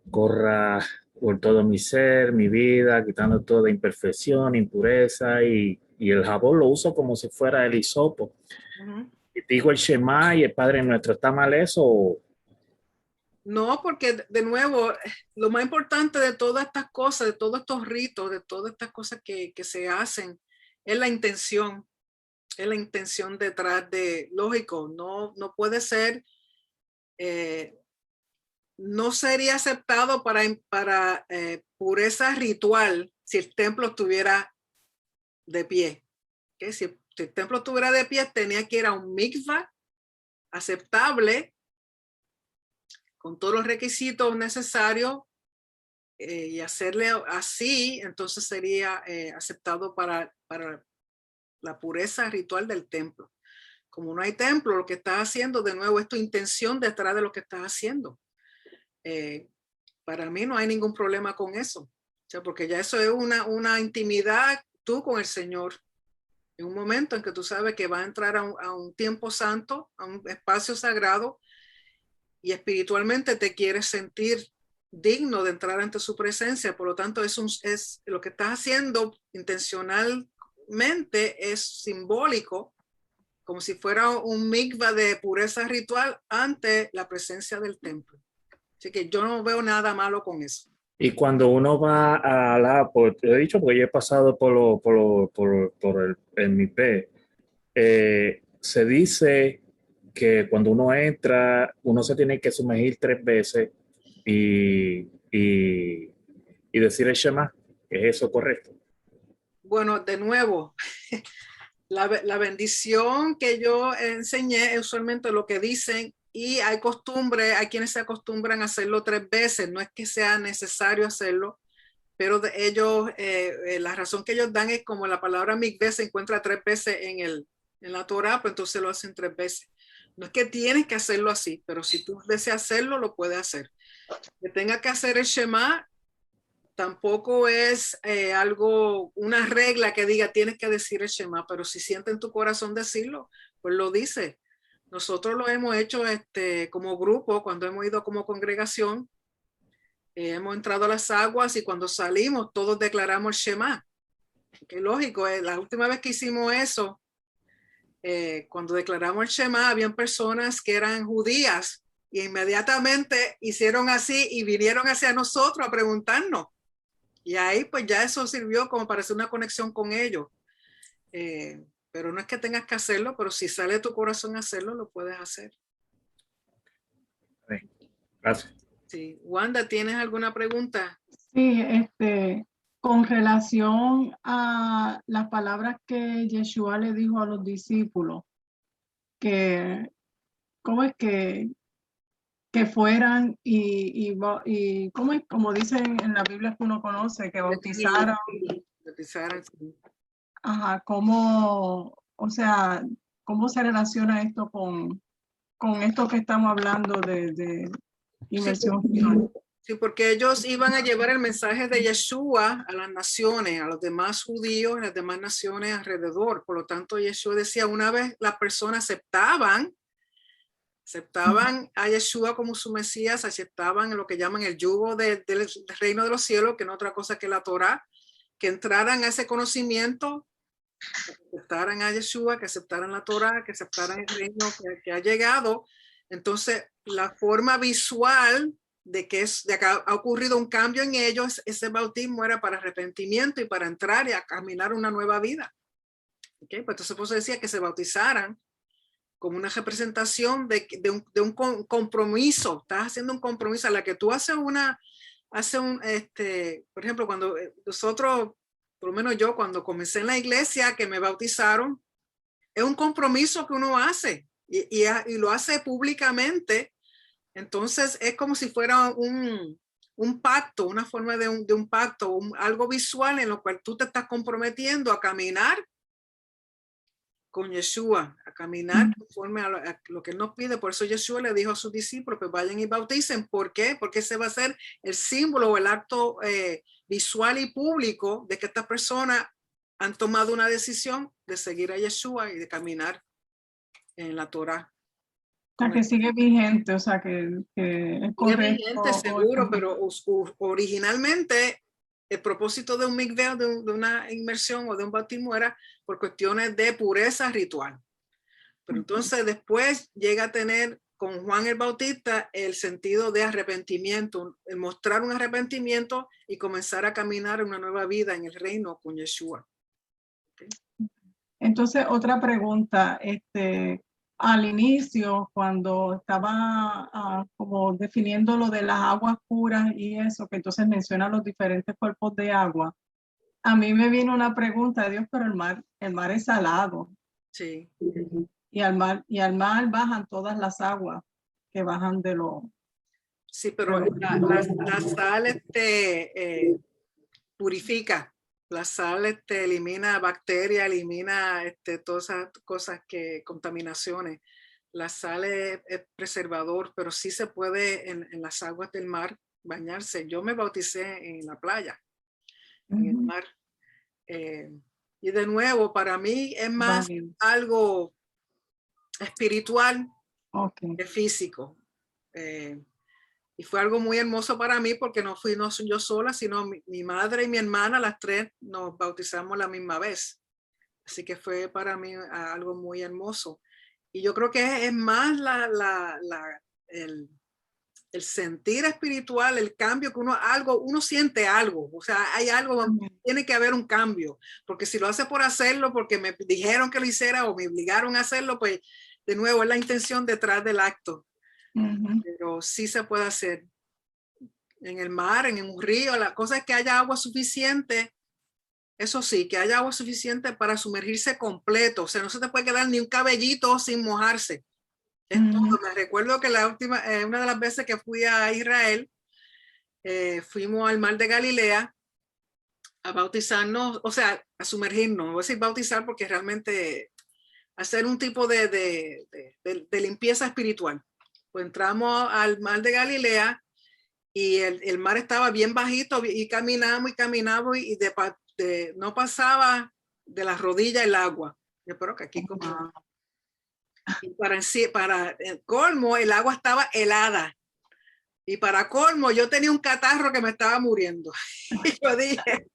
corra por todo mi ser, mi vida, quitando toda imperfección, impureza y el jabón lo uso como si fuera el hisopo. Ujú. Y digo el Shema y el Padre Nuestro, ¿está mal eso? No, porque de nuevo, lo más importante de todas estas cosas, de todos estos ritos, de todas estas cosas que se hacen, es la intención. Es la intención detrás de, lógico, no puede ser, eh, no sería aceptado para pureza ritual si el templo estuviera de pie. ¿Okay? Si el templo estuviera de pie, tenía que ir a un mikvah aceptable con todos los requisitos necesarios y hacerle así, entonces sería aceptado para la pureza ritual del templo. Como no hay templo, lo que estás haciendo de nuevo es tu intención detrás de lo que estás haciendo. Para mí no hay ningún problema con eso. O sea, porque ya eso es una intimidad tú con el Señor. En un momento en que tú sabes que va a entrar a un tiempo santo, a un espacio sagrado, y espiritualmente te quieres sentir digno de entrar ante su presencia. Por lo tanto, es lo que estás haciendo intencionalmente es simbólico, como si fuera un mikvah de pureza ritual ante la presencia del templo. Así que yo no veo nada malo con eso. Y cuando uno va a pues te he dicho porque yo he pasado por el MIPE, se dice que cuando uno entra, uno se tiene que sumergir 3 veces y, y, y decir el Shema. ¿Es eso correcto? Bueno, de nuevo, la bendición que yo enseñé es usualmente lo que dicen y hay costumbre, hay quienes se acostumbran a hacerlo 3 veces, no es que sea necesario hacerlo, pero ellos, la razón que ellos dan es como la palabra mikveh se encuentra 3 veces en la Torah, pues entonces lo hacen 3 veces. No es que tienes que hacerlo así, pero si tú deseas hacerlo, lo puedes hacer. Que tenga que hacer el Shema tampoco es algo, una regla que diga tienes que decir el Shema, pero si siente en tu corazón decirlo, pues lo dice. Nosotros lo hemos hecho como grupo, cuando hemos ido como congregación, hemos entrado a las aguas y cuando salimos todos declaramos el Shema. Que lógico, la última vez que hicimos eso, cuando declaramos el Shema, habían personas que eran judías y inmediatamente hicieron así y vinieron hacia nosotros a preguntarnos. Y ahí pues ya eso sirvió como para hacer una conexión con ellos. Pero no es que tengas que hacerlo, pero si sale de tu corazón hacerlo, lo puedes hacer. Sí, gracias. Sí. Wanda, ¿tienes alguna pregunta? Sí, con relación a las palabras que Yeshua le dijo a los discípulos, que cómo es que fueran y cómo es, como dicen en la Biblia que uno conoce, que bautizaran, ajá, cómo, o sea, cómo se relaciona esto con esto que estamos hablando de Sí, inmersión final. sí, porque ellos iban a llevar el mensaje de Yeshua a las naciones, a los demás judíos, a las demás naciones alrededor. Por lo tanto, Yeshua decía, una vez las personas aceptaban a Yeshua como su Mesías, aceptaban lo que llaman el yugo del reino de los cielos, que no es otra cosa que la Torá, que entraran a ese conocimiento, que aceptaran a Yeshua, que aceptaran la Torá, que aceptaran el reino que ha llegado. Entonces, la forma visual de que ha ocurrido un cambio en ellos, ese bautismo era para arrepentimiento y para entrar y a caminar una nueva vida. ¿Okay? Pues entonces, pues decía que se bautizaran como una representación de un compromiso. Estás haciendo un compromiso a la que tú haces hace por ejemplo, cuando nosotros, por lo menos yo, cuando comencé en la iglesia, que me bautizaron, es un compromiso que uno hace y lo hace públicamente. Entonces es como si fuera un pacto, una forma de un pacto, algo visual en lo cual tú te estás comprometiendo a caminar con Yeshua, a caminar conforme a lo que él nos pide. Por eso Yeshua le dijo a sus discípulos, pues vayan y bauticen. ¿Por qué? Porque ese va a ser el símbolo o el acto visual y público de que estas personas han tomado una decisión de seguir a Yeshua y de caminar en la Torah. O sea, que sigue vigente, o sea, que es correcto. Vigente, seguro, pero originalmente el propósito de un mikveh, de una inmersión o de un bautismo era por cuestiones de pureza ritual. Pero entonces después llega a tener con Juan el Bautista el sentido de arrepentimiento, el mostrar un arrepentimiento y comenzar a caminar una nueva vida en el reino con Yeshua. ¿Okay? Entonces, otra pregunta, al inicio, cuando estaba como definiendo lo de las aguas puras y eso, que entonces menciona los diferentes cuerpos de agua, a mí me vino una pregunta, Dios, pero el mar es salado. Sí. Y al mar bajan todas las aguas que bajan de lo... Sí, pero la sal purifica. La sal elimina bacterias, elimina todas esas cosas contaminaciones. La sal es preservador, pero sí se puede en las aguas del mar bañarse. Yo me bauticé en la playa, en el mar. Y de nuevo, para mí es más algo espiritual que físico. Y fue algo muy hermoso para mí porque no fui yo sola, sino mi madre y mi hermana, las tres nos bautizamos la misma vez. Así que fue para mí algo muy hermoso. Y yo creo que es más el sentir espiritual, el cambio que uno siente algo. O sea, hay algo, tiene que haber un cambio. Porque si lo hace por hacerlo, porque me dijeron que lo hiciera o me obligaron a hacerlo, pues de nuevo es la intención detrás del acto. Pero sí se puede hacer en el mar, en un río. La cosa es que haya agua suficiente. Eso sí, que haya agua suficiente para sumergirse completo. O sea, no se te puede quedar ni un cabellito sin mojarse. Es todo. Me recuerdo que una de las veces que fui a Israel, fuimos al mar de Galilea a bautizarnos, o sea, a sumergirnos. No voy a decir bautizar porque realmente hacer un tipo de limpieza espiritual. Pues entramos al mar de Galilea y el mar estaba bien bajito y caminamos y no pasaba de las rodillas el agua. Yo creo que aquí como... Y para el colmo, el agua estaba helada. Y para colmo, yo tenía un catarro que me estaba muriendo. Y yo dije,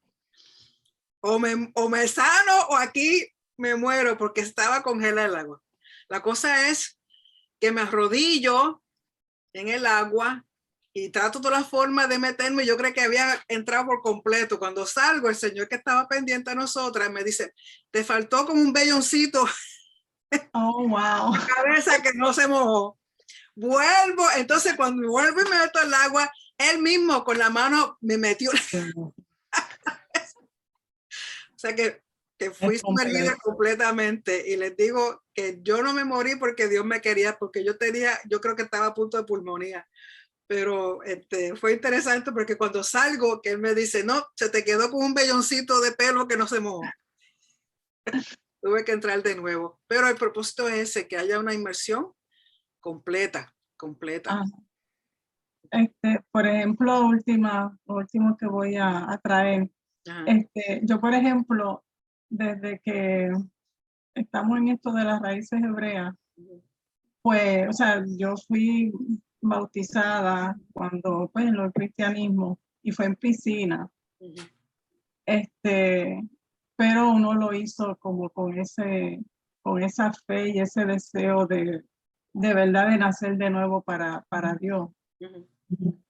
o me sano o aquí me muero porque estaba congelada el agua. La cosa es que me arrodillo en el agua y trato de la forma de meterme. Yo creo que había entrado por completo. Cuando salgo, el señor que estaba pendiente a nosotras me dice, te faltó como un velloncito. Oh, wow. Cabeza que no se mojó. Vuelvo, entonces cuando vuelvo y me meto al agua, él mismo con la mano me metió. O sea que fui sumergida completamente y les digo que yo no me morí porque Dios me quería, porque yo creo que estaba a punto de pulmonía. Pero fue interesante porque cuando salgo, que él me dice, no, se te quedó con un velloncito de pelo que no se mojó. Tuve que entrar de nuevo. Pero el propósito es ese, que haya una inmersión completa. Por ejemplo, lo último que voy a traer. Yo, por ejemplo, desde que estamos en esto de las raíces hebreas, pues, o sea, yo fui bautizada cuando, pues, en el cristianismo y fue en piscina. Pero uno lo hizo como con esa fe y ese deseo de verdad de nacer de nuevo para Dios.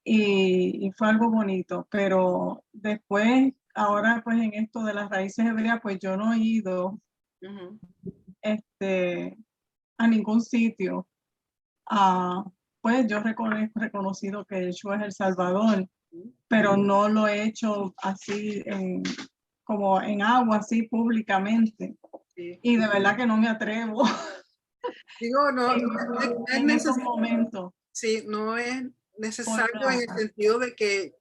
Y fue algo bonito, pero después, ahora pues en esto de las raíces hebreas, pues yo no he ido a ningún sitio. Pues yo he reconocido que Yeshua es el Salvador, pero no lo he hecho así como en agua, así públicamente. Sí. Y de verdad que no me atrevo Digo, no, en estos momentos. sí, no es necesario en el sentido de que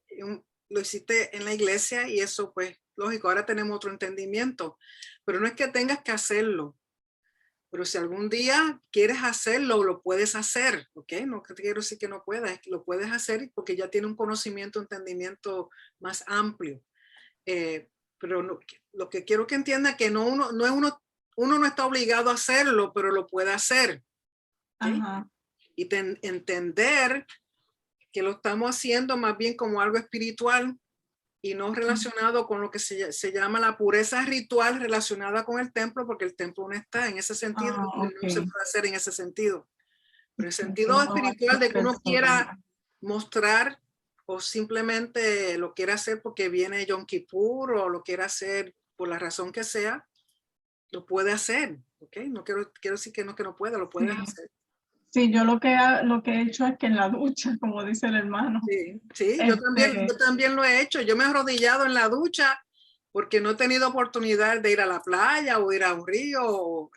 lo hiciste en la iglesia y eso, pues, lógico, ahora tenemos otro entendimiento, pero no es que tengas que hacerlo. Pero si algún día quieres hacerlo, lo puedes hacer, ¿ok? No que te quiero decir que no puedas, es que lo puedes hacer porque ya tiene un conocimiento, entendimiento más amplio. Pero lo que quiero que entienda es que uno no está obligado a hacerlo, pero lo puede hacer. ¿Okay? Ajá. Y entender que lo estamos haciendo más bien como algo espiritual y no relacionado con lo que se llama la pureza ritual relacionada con el templo, porque el templo no está en ese sentido, Okay. no se puede hacer en ese sentido. Pero el sentido No, espiritual de que uno quiera mostrar o simplemente lo quiera hacer porque viene Yom Kippur o lo quiera hacer por la razón que sea, lo puede hacer, ¿ok? No quiero decir que no pueda, lo puedes hacer. Sí, yo lo que he hecho es que en la ducha, como dice el hermano. Sí, sí, yo también lo he hecho. Yo me he arrodillado en la ducha porque no he tenido oportunidad de ir a la playa o ir a un río,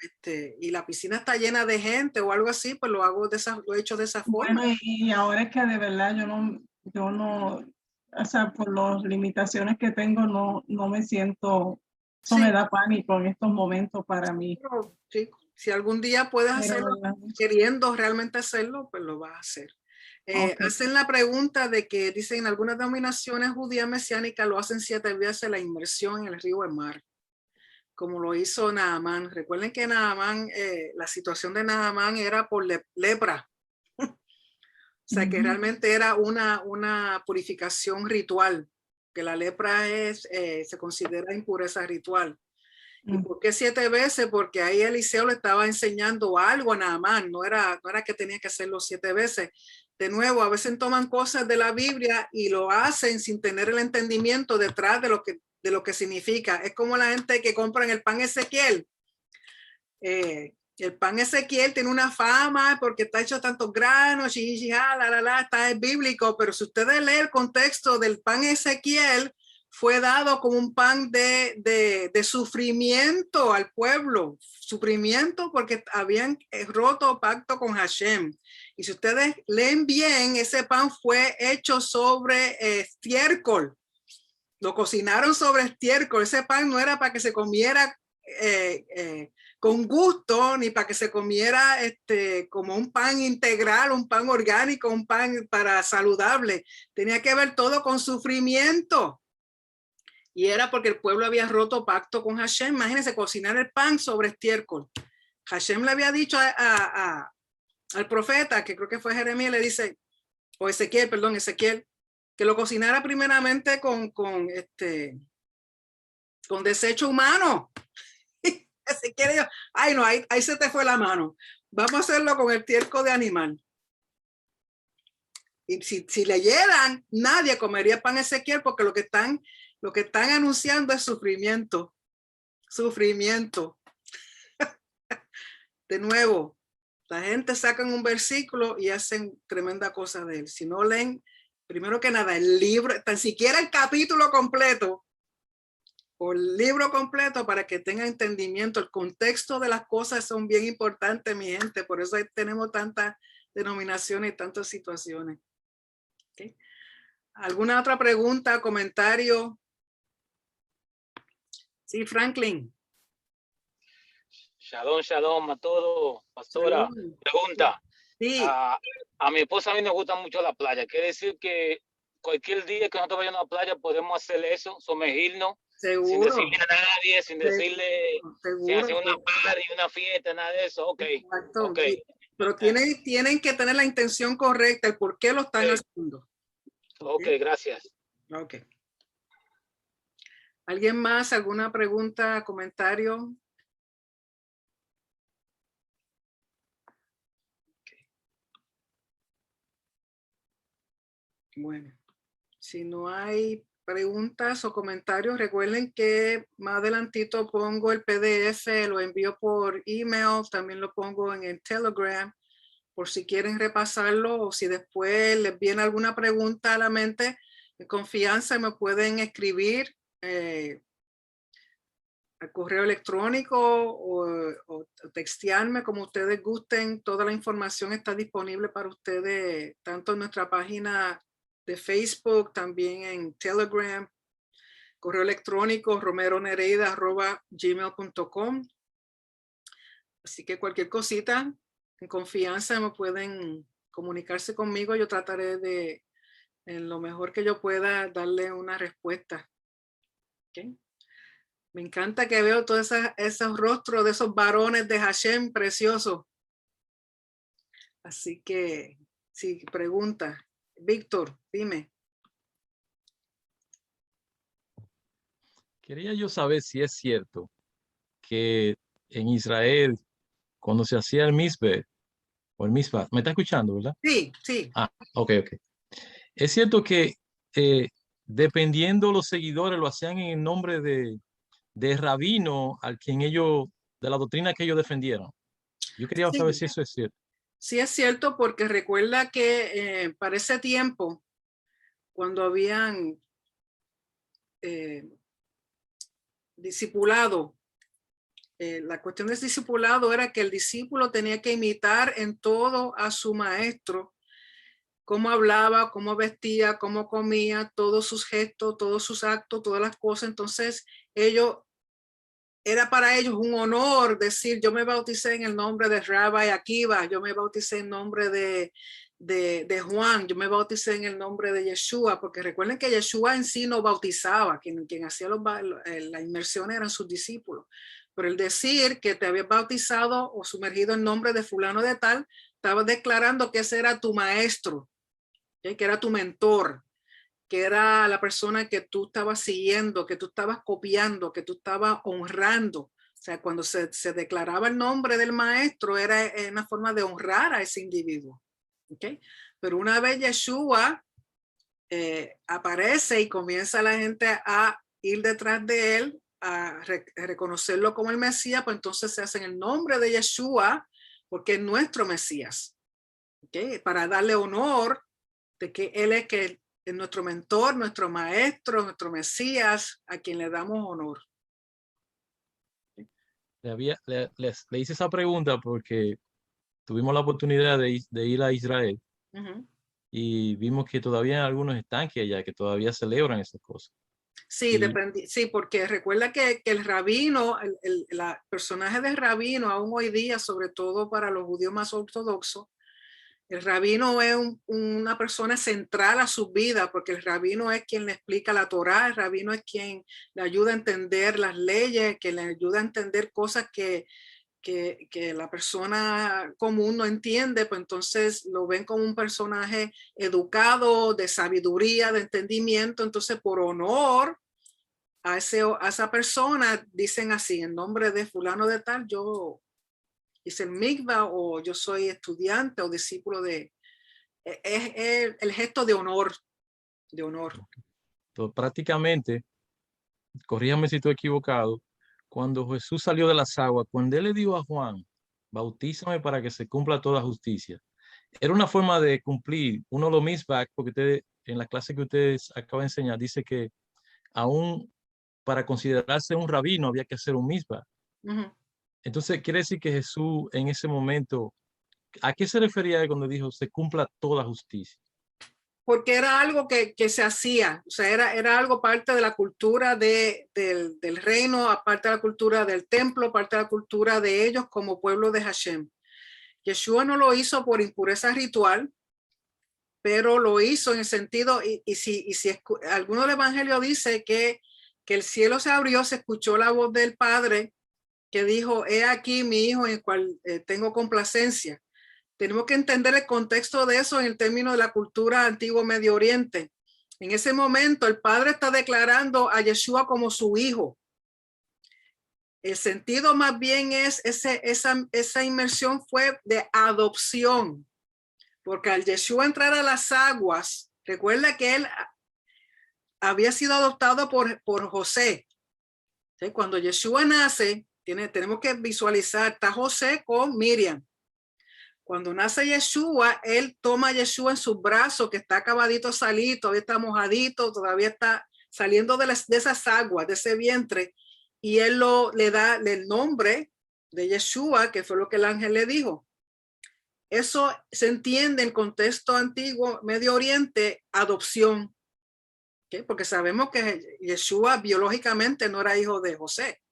y la piscina está llena de gente o algo así, pues lo he hecho de esa forma. Bueno, y ahora es que de verdad yo no, o sea, por las limitaciones que tengo, no me siento, eso me da pánico en estos momentos para mí. Sí, si algún día puedes hacerlo, queriendo realmente hacerlo, pues lo vas a hacer. Hacen la pregunta de que dicen en algunas denominaciones judías mesiánicas lo hacen 7 veces la inmersión en el río Mar, como lo hizo Naamán. Recuerden que Naamán, la situación de Naamán era por lepra. O sea, que realmente era una purificación ritual, que la lepra se considera impureza ritual. ¿Y por qué 7 veces? Porque ahí Eliseo le estaba enseñando algo a Naamán, no era que tenía que hacerlo 7 veces. De nuevo, a veces toman cosas de la Biblia y lo hacen sin tener el entendimiento detrás de lo que significa. Es como la gente que compra el pan Ezequiel. El pan Ezequiel tiene una fama porque está hecho de tantos granos, está es bíblico, pero si ustedes leen el contexto del pan Ezequiel, fue dado como un pan de sufrimiento al pueblo, sufrimiento porque habían roto pacto con Hashem. Y si ustedes leen bien, ese pan fue hecho sobre estiércol. Lo cocinaron sobre estiércol. Ese pan no era para que se comiera con gusto, ni para que se comiera como un pan integral, un pan orgánico, un pan para saludable. Tenía que ver todo con sufrimiento. Y era porque el pueblo había roto pacto con Hashem. Imagínense cocinar el pan sobre estiércol. Hashem le había dicho al profeta, que creo que fue Jeremías, le dice, o Ezequiel, que lo cocinara primeramente con desecho humano. Ezequiel dijo, ay no, ahí se te fue la mano. Vamos a hacerlo con el estiércol de animal. Y si leyeran, nadie comería pan Ezequiel porque lo que están anunciando es sufrimiento. Sufrimiento. De nuevo, la gente saca un versículo y hacen tremenda cosa de él. Si no leen, primero que nada, el libro, tan siquiera el capítulo completo o el libro completo para que tengan entendimiento. El contexto de las cosas son bien importantes, mi gente. Por eso tenemos tantas denominaciones y tantas situaciones. ¿Okay? ¿Alguna otra pregunta, comentario? Sí, Franklin. Shalom a todos, pastora. Shalom. Pregunta. Sí. A mi esposa a mí nos gusta mucho la playa. Quiere decir que cualquier día que nosotros vayamos a la playa podemos hacer eso, sumergirnos. Seguro. Sin decirle a nadie, sin decirle, seguro, sin hacer una party, una fiesta, nada de eso. Ok. Exacto. Okay. Pero tienen que tener la intención correcta, el por qué lo están haciendo. Ok, gracias. Ok. ¿Alguien más? ¿Alguna pregunta, comentario? Okay. Bueno, si no hay preguntas o comentarios, recuerden que más adelantito pongo el PDF, lo envío por email, también lo pongo en el Telegram, por si quieren repasarlo o si después les viene alguna pregunta a la mente, En confianza me pueden escribir al correo electrónico o textearme como ustedes gusten. Toda la información está disponible para ustedes, tanto en nuestra página de Facebook, también en Telegram, correo electrónico romeronereida@gmail.com. Así que cualquier cosita, en confianza me pueden comunicarse conmigo. Yo trataré de, en lo mejor que yo pueda, darle una respuesta. ¿Okay? Me encanta que veo todos esos rostros de esos varones de Hashem preciosos. Así que, sí, pregunta. Víctor, dime. Quería yo saber si es cierto que en Israel, cuando se hacía el misbeh o el misbah, ¿me está escuchando, verdad? Sí, sí. Ah, ok. Es cierto que dependiendo los seguidores lo hacían en el nombre de rabino al quien ellos, de la doctrina que ellos defendieron. Yo quería saber Sí. si eso es cierto. Sí es cierto, porque recuerda que para ese tiempo, cuando habían discipulado, la cuestión del discipulado era que el discípulo tenía que imitar en todo a su maestro, cómo hablaba, cómo vestía, cómo comía, todos sus gestos, todos sus actos, todas las cosas. Entonces, era para ellos un honor decir, yo me bauticé en el nombre de Rabbi Akiva, yo me bauticé en nombre de Juan, yo me bauticé en el nombre de Yeshua, porque recuerden que Yeshua en sí no bautizaba, quien hacía la inmersión eran sus discípulos. Pero el decir que te habías bautizado o sumergido en nombre de fulano de tal, estabas declarando que ese era tu maestro, ¿okay? Que era tu mentor, que era la persona que tú estabas siguiendo, que tú estabas copiando, que tú estabas honrando. O sea, cuando se declaraba el nombre del maestro, era una forma de honrar a ese individuo. ¿Okay? Pero una vez Yeshua aparece y comienza la gente a ir detrás de él, a reconocerlo como el Mesías, pues entonces se hace en el nombre de Yeshua, porque es nuestro Mesías. ¿Okay? Para darle honor de que él es nuestro mentor, nuestro maestro, nuestro Mesías, a quien le damos honor. Le hice esa pregunta porque tuvimos la oportunidad de ir a Israel y vimos que todavía hay algunos estanques allá que todavía celebran esas cosas. Sí, sí, porque recuerda que el rabino, el personaje del rabino, aún hoy día, sobre todo para los judíos más ortodoxos, el rabino es una persona central a su vida, porque el rabino es quien le explica la Torá, el rabino es quien le ayuda a entender las leyes, que le ayuda a entender cosas que la persona común no entiende, pues entonces lo ven como un personaje educado, de sabiduría, de entendimiento. Entonces, por honor a esa persona, dicen así, en nombre de fulano de tal, yo hice el mikvah, o yo soy estudiante o discípulo de... Es el gesto de honor, de honor. Entonces, prácticamente, corríjame si estoy equivocado, cuando Jesús salió de las aguas, cuando él le dijo a Juan, bautízame para que se cumpla toda justicia, era una forma de cumplir uno de los misbah, porque ustedes, en la clase que ustedes acaban de enseñar, dice que aún para considerarse un rabino había que hacer un misbah. Entonces, quiere decir que Jesús en ese momento, ¿a qué se refería cuando dijo se cumpla toda justicia? Porque era algo que se hacía, o sea, era algo parte de la cultura del reino, aparte de la cultura del templo, parte de la cultura de ellos como pueblo de Hashem. Yeshua no lo hizo por impureza ritual, pero lo hizo en el sentido, y si alguno del evangelio dice que el cielo se abrió, se escuchó la voz del Padre que dijo, he aquí mi hijo en el cual tengo complacencia. Tenemos que entender el contexto de eso en el término de la cultura antiguo Medio Oriente. En ese momento el Padre está declarando a Yeshua como su hijo. El sentido más bien es esa inmersión fue de adopción, porque al Yeshua entrar a las aguas, recuerda que él había sido adoptado por José. ¿Sí? Cuando Yeshua nace, tenemos que visualizar, está José con Miriam. Cuando nace Yeshua, él toma a Yeshua en sus brazos, que está acabadito de salir, todavía está mojadito, todavía está saliendo de esas aguas, de ese vientre, y él le da el nombre de Yeshua, que fue lo que el ángel le dijo. Eso se entiende en contexto antiguo, Medio Oriente, adopción, ¿okay? Porque sabemos que Yeshua biológicamente no era hijo de José,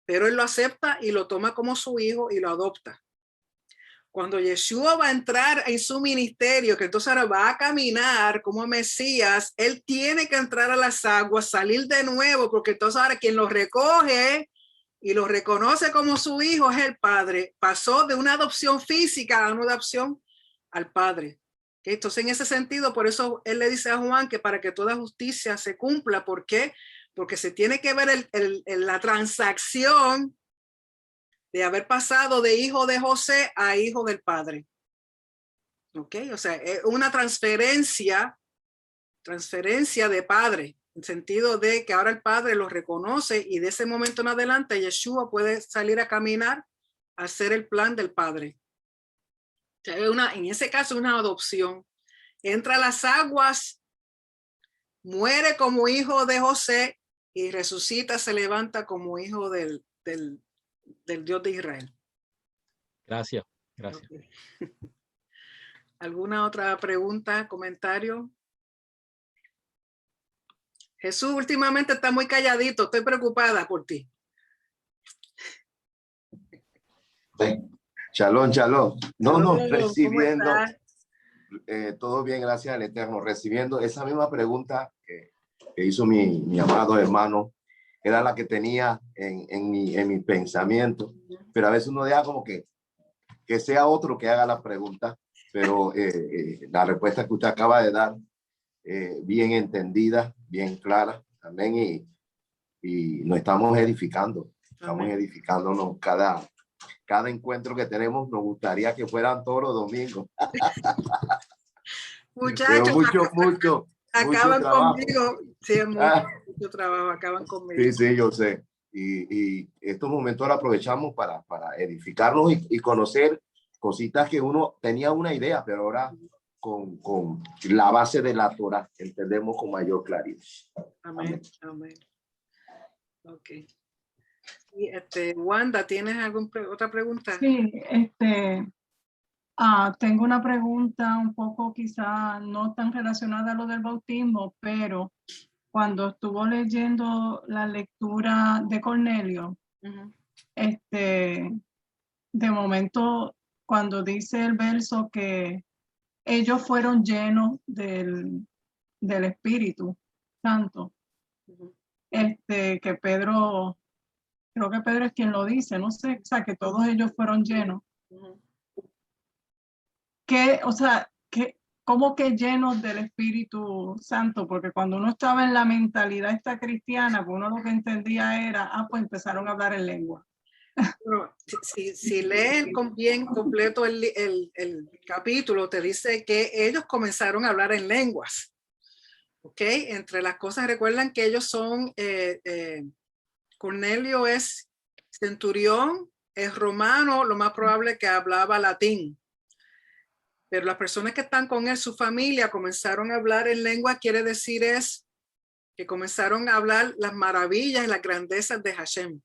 pero él lo acepta y lo toma como su hijo y lo adopta. Cuando Yeshua va a entrar en su ministerio, que entonces ahora va a caminar como Mesías, él tiene que entrar a las aguas, salir de nuevo, porque entonces ahora quien lo recoge y lo reconoce como su hijo es el Padre. Pasó de una adopción física a una adopción al Padre. Entonces, en ese sentido, por eso él le dice a Juan que para que toda justicia se cumpla, ¿por qué? Porque se tiene que ver la transacción de haber pasado de hijo de José a hijo del Padre. ¿Ok? O sea, es una transferencia de padre, en sentido de que ahora el Padre lo reconoce y de ese momento en adelante Yeshua puede salir a caminar a hacer el plan del Padre. O sea, en ese caso, una adopción. Entra a las aguas, muere como hijo de José y resucita, se levanta como hijo del Dios de Israel. Gracias, gracias. Okay. ¿Alguna otra pregunta, comentario? Jesús últimamente está muy calladito, estoy preocupada por ti. Shalom, shalom. No, recibiendo, todo bien, gracias al Eterno, recibiendo esa misma pregunta que hizo mi amado hermano, era la que tenía en mi pensamiento, pero a veces uno deja como que sea otro que haga la pregunta, pero la respuesta que usted acaba de dar, bien entendida, bien clara, amén, y nos estamos edificando, estamos edificándonos cada encuentro que tenemos. Nos gustaría que fueran todos los domingos. Muchachos, mucho acaban trabajo. Conmigo. Sí, mucho trabajo, acaban conmigo. Sí, yo sé. Y estos momentos los aprovechamos para edificarnos y conocer cositas que uno tenía una idea, pero ahora con la base de la Torah entendemos con mayor claridad. Amén. Ok. Y Wanda, ¿tienes otra pregunta? Sí, tengo una pregunta un poco quizá no tan relacionada a lo del bautismo, pero cuando estuvo leyendo la lectura de Cornelio, de momento cuando dice el verso que ellos fueron llenos del Espíritu Santo, que Pedro, creo que Pedro es quien lo dice, no sé, o sea, que todos ellos fueron llenos. ¿Cómo que llenos del Espíritu Santo? Porque cuando uno estaba en la mentalidad esta cristiana, pues uno lo que entendía era, pues empezaron a hablar en lengua. Bueno, si lees bien completo el capítulo, te dice que ellos comenzaron a hablar en lenguas. ¿Ok? Entre las cosas, recuerdan que ellos son, Cornelio es centurión, es romano, lo más probable es que hablaba latín. Pero las personas que están con él, su familia, comenzaron a hablar en lengua, quiere decir es que comenzaron a hablar las maravillas y las grandezas de Hashem,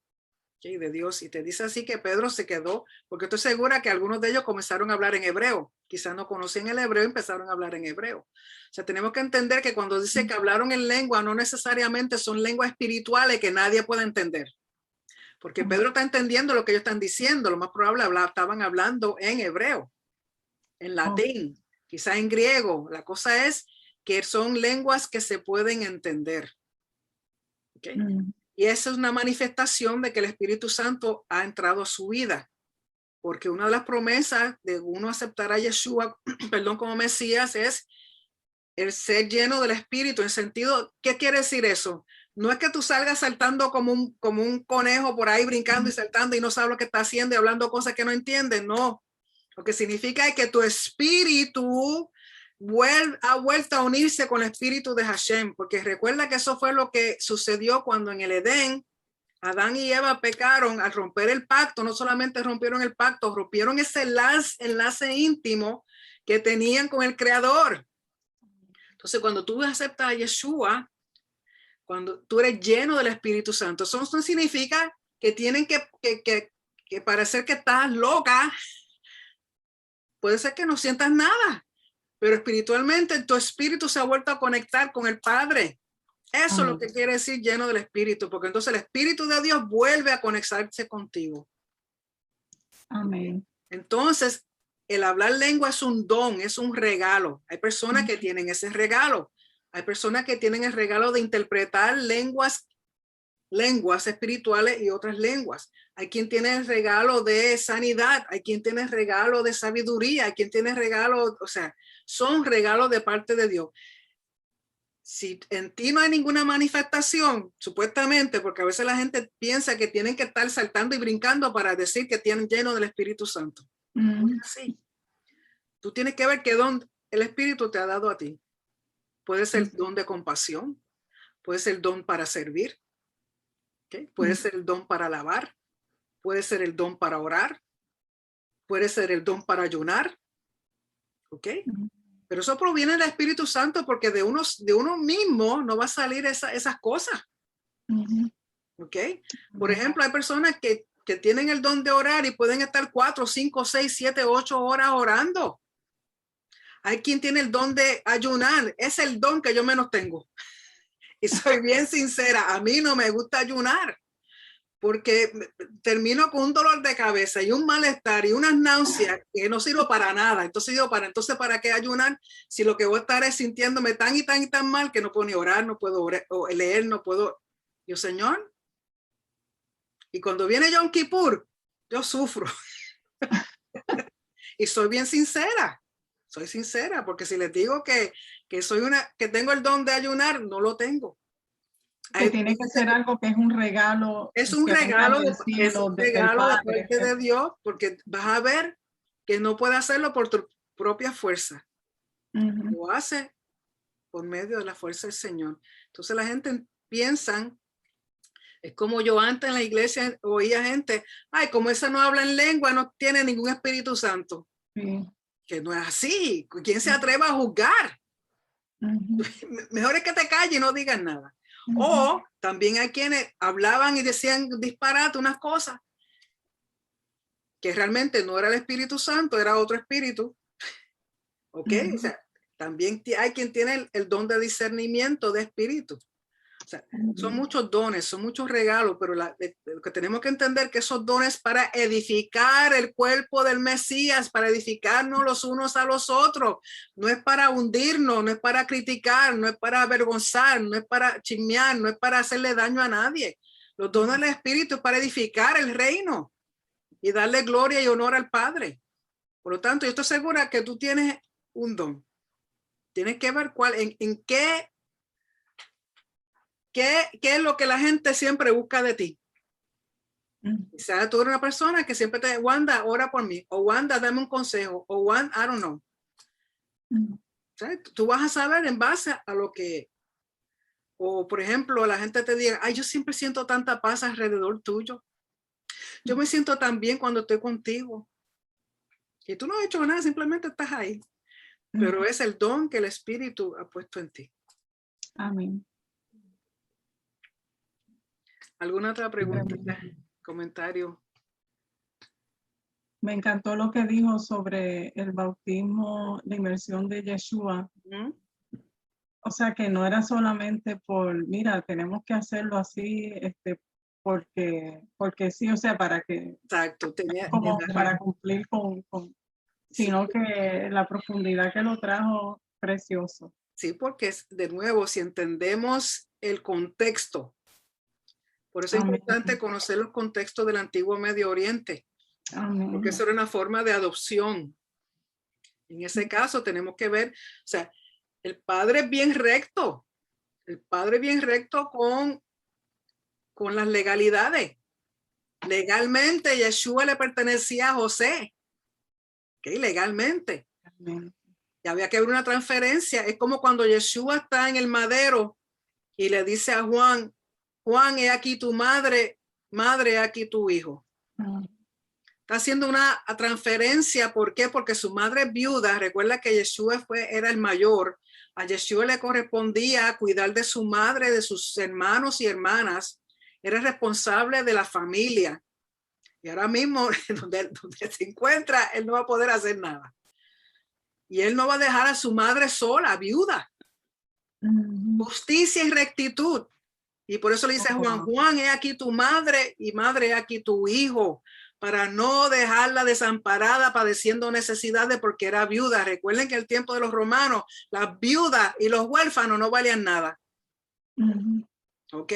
¿okay? De Dios. Y te dice así que Pedro se quedó, porque estoy segura que algunos de ellos comenzaron a hablar en hebreo. Quizás no conocían el hebreo y empezaron a hablar en hebreo. O sea, tenemos que entender que cuando dice que hablaron en lengua, no necesariamente son lenguas espirituales que nadie puede entender. Porque Pedro está entendiendo lo que ellos están diciendo. Lo más probable estaban hablando en hebreo, en latín, quizá en griego. La cosa es que son lenguas que se pueden entender. ¿Okay? Y esa es una manifestación de que el Espíritu Santo ha entrado a su vida. Porque una de las promesas de uno aceptar a Yeshua, como Mesías, es el ser lleno del Espíritu. En sentido, ¿qué quiere decir eso? No es que tú salgas saltando como un conejo por ahí brincando y saltando y no sabes lo que está haciendo y hablando cosas que no entiendes. No. Lo que significa es que tu espíritu ha vuelto a unirse con el espíritu de Hashem, porque recuerda que eso fue lo que sucedió cuando en el Edén Adán y Eva pecaron al romper el pacto. No solamente rompieron el pacto, rompieron ese enlace íntimo que tenían con el Creador. Entonces, cuando tú aceptas a Yeshua, cuando tú eres lleno del Espíritu Santo, eso no significa que tienen que parecer que estás loca. Puede ser que no sientas nada, pero espiritualmente tu espíritu se ha vuelto a conectar con el Padre. Eso es lo que quiere decir lleno del Espíritu, porque entonces el Espíritu de Dios vuelve a conectarse contigo. Amén. Entonces, el hablar lengua es un don, es un regalo. Hay personas que tienen ese regalo. Hay personas que tienen el regalo de interpretar lenguas espirituales y otras lenguas. Hay quien tiene el regalo de sanidad, hay quien tiene el regalo de sabiduría, hay quien tiene el regalo, o sea, son regalos de parte de Dios. Si en ti no hay ninguna manifestación, supuestamente, porque a veces la gente piensa que tienen que estar saltando y brincando para decir que tienen lleno del Espíritu Santo. Sí. Tú tienes que ver qué don el Espíritu te ha dado a ti. Puede ser el don de compasión, puede ser el don para servir, ¿okay? Puede ser el don para alabar, puede ser el don para orar, puede ser el don para ayunar, ¿ok? Pero eso proviene del Espíritu Santo, porque de uno mismo no va a salir esas cosas, ¿ok? Por ejemplo, hay personas que tienen el don de orar y pueden estar 4, 5, 6, 7, 8 horas orando. Hay quien tiene el don de ayunar. Es el don que yo menos tengo. Y soy bien sincera, a mí no me gusta ayunar, porque termino con un dolor de cabeza y un malestar y unas náuseas que no sirvo para nada. Entonces digo, ¿para qué ayunar? Si lo que voy a estar es sintiéndome tan y tan y tan mal que no puedo ni orar, no puedo leer, no puedo. Yo, Señor. Y cuando viene Yom Kippur, yo sufro. Y soy bien sincera. Soy sincera, porque si les digo que tengo el don de ayunar, no lo tengo. Que tiene que ser algo que es un regalo. Es un regalo de parte de Dios, porque vas a ver que no puede hacerlo por tu propia fuerza. Lo hace por medio de la fuerza del Señor. Entonces la gente piensa, es como yo antes en la iglesia oía gente, ay, como esa no habla en lengua, no tiene ningún Espíritu Santo. Que no es así. ¿Quién se atreva a juzgar? Mejor es que te calles y no digas nada. O también hay quienes hablaban y decían disparate, unas cosas que realmente no era el Espíritu Santo, era otro espíritu. ¿Ok? O sea, también hay quien tiene el don de discernimiento de espíritu. O sea, son muchos dones, son muchos regalos, pero lo que tenemos que entender que esos dones para edificar el cuerpo del Mesías, para edificarnos los unos a los otros, no es para hundirnos, no es para criticar, no es para avergonzar, no es para chismear, no es para hacerle daño a nadie. Los dones del Espíritu es para edificar el reino y darle gloria y honor al Padre. Por lo tanto, yo estoy segura que tú tienes un don. Tienes que ver en ¿Qué es lo que la gente siempre busca de ti? Quizás tú eres una persona que siempre te, Wanda, ora por mí, o Wanda, dame un consejo, o Wanda, I don't know. ¿Sabes? Tú vas a saber en base a lo que, o por ejemplo, la gente te diga, ay, yo siempre siento tanta paz alrededor tuyo. Yo me siento tan bien cuando estoy contigo. Y tú no has hecho nada, simplemente estás ahí. Pero es el don que el Espíritu ha puesto en ti. Amén. ¿Alguna otra pregunta, comentario? Me encantó lo que dijo sobre el bautismo, la inmersión de Yeshua. O sea, que no era solamente por, mira, tenemos que hacerlo así, porque sí, o sea, para que, exacto, para cumplir con sino sí, que la profundidad que lo trajo, precioso. Sí, porque de nuevo, si entendemos el contexto, por eso es importante conocer los contextos del antiguo Medio Oriente, porque eso era una forma de adopción. En ese caso tenemos que ver, o sea, el padre es bien recto, con las legalidades. Legalmente Yeshua le pertenecía a José, ¿okay? Legalmente. Y había que haber una transferencia. Es como cuando Yeshua está en el madero y le dice a Juan, Juan, he aquí tu madre, madre, he aquí tu hijo. Está haciendo una transferencia. ¿Por qué? Porque su madre es viuda. Recuerda que Yeshua era el mayor. A Yeshua le correspondía cuidar de su madre, de sus hermanos y hermanas. Era responsable de la familia. Y ahora mismo, donde se encuentra, él no va a poder hacer nada. Y él no va a dejar a su madre sola, viuda. Justicia y rectitud. Y por eso le dice a Juan, Juan, he aquí tu madre, y madre, he aquí tu hijo, para no dejarla desamparada padeciendo necesidades porque era viuda. Recuerden que en el tiempo de los romanos, las viudas y los huérfanos no valían nada. ¿Ok?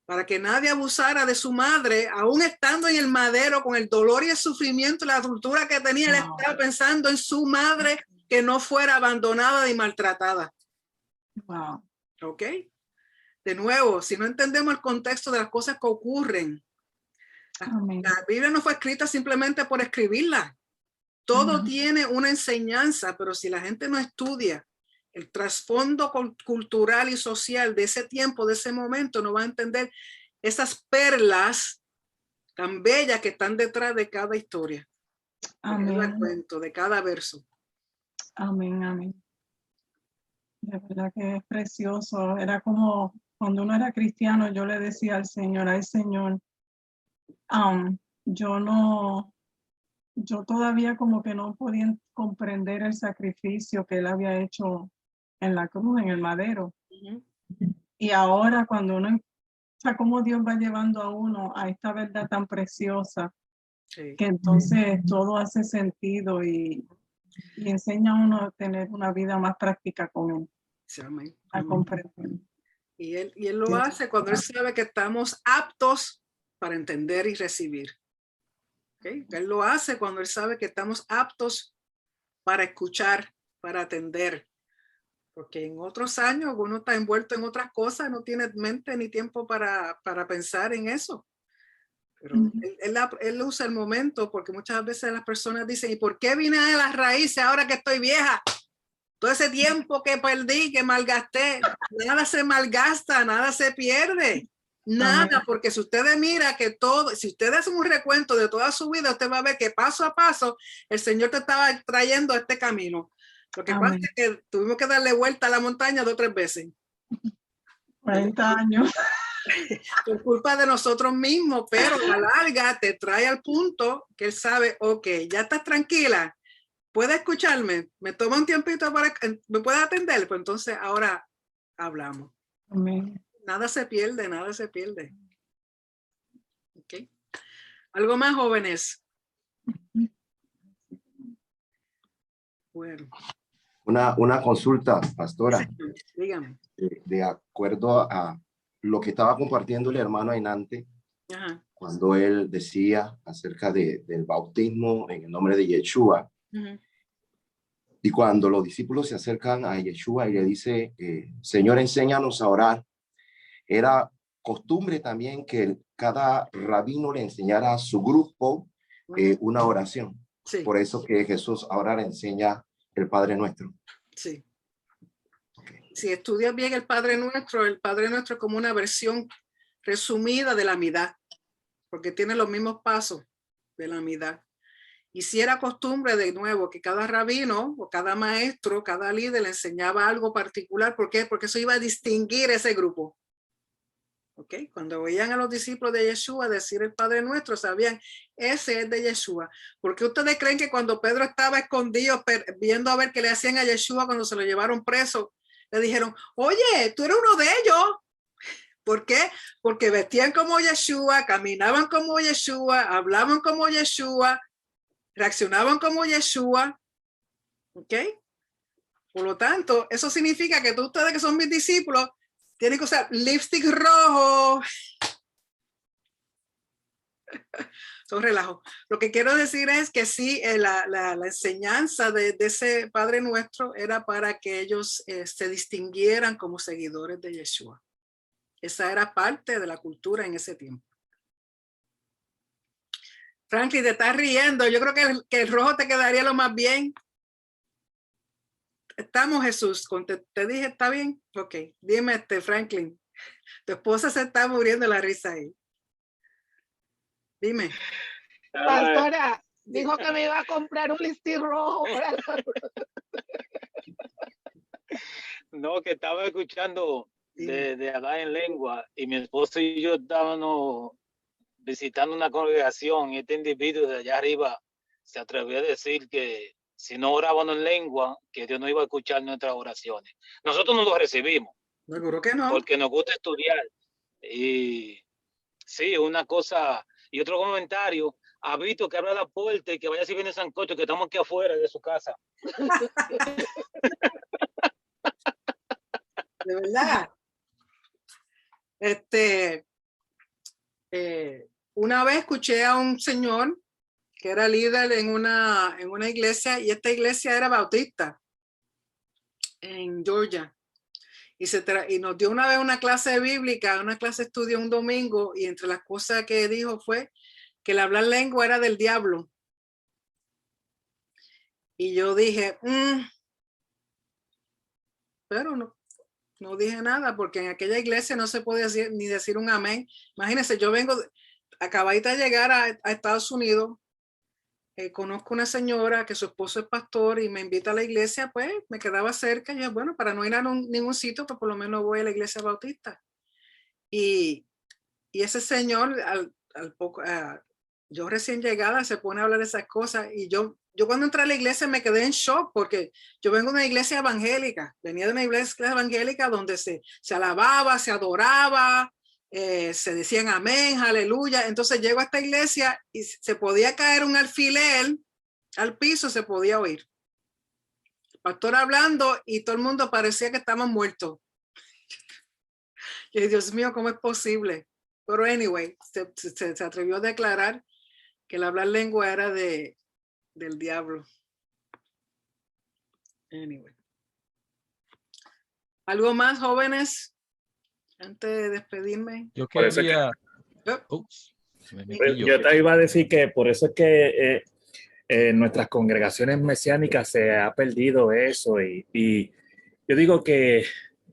Para que nadie abusara de su madre, aún estando en el madero con el dolor y el sufrimiento y la tortura que tenía, él estaba pensando en su madre que no fuera abandonada ni maltratada. Wow. ¿Ok? De nuevo, si no entendemos el contexto de las cosas que ocurren, la Biblia no fue escrita simplemente por escribirla. Todo tiene una enseñanza, pero si la gente no estudia el trasfondo cultural y social de ese tiempo, de ese momento, no va a entender esas perlas tan bellas que están detrás de cada historia, de cada cuento, de cada verso. Amén, amén. De verdad que es precioso. Era como cuando uno era cristiano, yo le decía al Señor, ay Señor, yo todavía como que no podía comprender el sacrificio que él había hecho en la cruz, en el madero. Y ahora cuando uno, o sea, cómo Dios va llevando a uno a esta verdad tan preciosa, que entonces todo hace sentido y enseña a uno a tener una vida más práctica con él. Sí, amén. A comprender. Y él lo hace cuando él sabe que estamos aptos para entender y recibir. ¿Okay? Él lo hace cuando él sabe que estamos aptos para escuchar, para atender. Porque en otros años uno está envuelto en otras cosas, no tiene mente ni tiempo para pensar en eso. Pero él usa el momento, porque muchas veces las personas dicen, ¿y por qué vine a las raíces ahora que estoy vieja? Todo ese tiempo que perdí, que malgasté, nada se malgasta, nada se pierde. Nada, porque si ustedes miran que todo, si ustedes hacen un recuento de toda su vida, usted va a ver que paso a paso el Señor te estaba trayendo a este camino. Lo que pasa es que tuvimos que darle vuelta a la montaña 2 o 3 veces. 40 años. Por culpa de nosotros mismos, pero a la larga te trae al punto que él sabe, ok, ya estás tranquila, puedes escucharme, me toma un tiempito para, me puedes atender, pues entonces ahora hablamos. Amén. Nada se pierde, nada se pierde. Okay. ¿Algo más, jóvenes? Bueno. Una consulta, pastora. Dígame. De acuerdo a lo que estaba compartiendo el hermano Ainante, cuando él decía acerca del bautismo en el nombre de Yeshua, y cuando los discípulos se acercan a Yeshua y le dice, Señor, enséñanos a orar, era costumbre también que cada rabino le enseñara a su grupo una oración. Sí. Por eso que Jesús ahora le enseña el Padre Nuestro. Sí. Si estudias bien el Padre Nuestro es como una versión resumida de la Amidad, porque tiene los mismos pasos de la Amidad. Y si era costumbre, de nuevo, que cada rabino o cada maestro, cada líder le enseñaba algo particular. ¿Por qué? Porque eso iba a distinguir ese grupo. ¿Okay? Cuando veían a los discípulos de Yeshua decir el Padre Nuestro, sabían, ese es de Yeshua. ¿Por qué ustedes creen que cuando Pedro estaba escondido viendo a ver qué le hacían a Yeshua cuando se lo llevaron preso, le dijeron, oye, tú eres uno de ellos? ¿Por qué? Porque vestían como Yeshua, caminaban como Yeshua, hablaban como Yeshua, reaccionaban como Yeshua. ¿Ok? Por lo tanto, eso significa que ustedes que son mis discípulos tienen que usar lipstick rojo. Son relajos. Lo que quiero decir es que sí, la enseñanza de ese Padre Nuestro era para que ellos se distinguieran como seguidores de Yeshua. Esa era parte de la cultura en ese tiempo. Franklin, te estás riendo. Yo creo que el rojo te quedaría lo más bien. Estamos, Jesús. Te dije, ¿está bien? Ok. Dime, Franklin. Tu esposa se está muriendo la risa ahí. Dime. Pastora, dijo que me iba a comprar un listín rojo para la... No, que estaba escuchando de hablar en lengua y mi esposo y yo estábamos visitando una congregación y este individuo de allá arriba se atrevió a decir que si no orábamos en lengua, que Dios no iba a escuchar nuestras oraciones. Nosotros no lo recibimos. Seguro que no. Porque nos gusta estudiar. Y sí, una cosa. Y otro comentario, ha visto que abra la puerta y que vaya si viene sancocho, que estamos aquí afuera de su casa. De verdad. Una vez escuché a un señor que era líder en una iglesia, y esta iglesia era bautista en Georgia. Y nos dio una vez una clase bíblica, una clase de estudio un domingo, y entre las cosas que dijo fue que el hablar lengua era del diablo. Y yo dije, pero no dije nada, porque en aquella iglesia no se podía ni decir un amén. Imagínense, yo vengo, acabadita de llegar a Estados Unidos, conozco una señora que su esposo es pastor y me invita a la iglesia, pues me quedaba cerca, y yo, bueno, para no ir a ningún sitio, pues por lo menos voy a la iglesia bautista. Y ese señor, al poco, yo recién llegada, se pone a hablar de esas cosas, y yo cuando entré a la iglesia me quedé en shock, porque yo vengo de una iglesia evangélica, venía de una iglesia evangélica donde se alababa, se adoraba, se decían amén, aleluya. Entonces llego a esta iglesia y se podía caer un alfiler al piso, se podía oír. El pastor hablando y todo el mundo parecía que estaban muertos. Y Dios mío, ¿cómo es posible? Pero anyway, se atrevió a declarar que el hablar lengua era del diablo. Anyway. ¿Algo más, jóvenes? Antes de despedirme. Yo quería... Yo te iba a decir que por eso es que en nuestras congregaciones mesiánicas se ha perdido eso, y yo digo que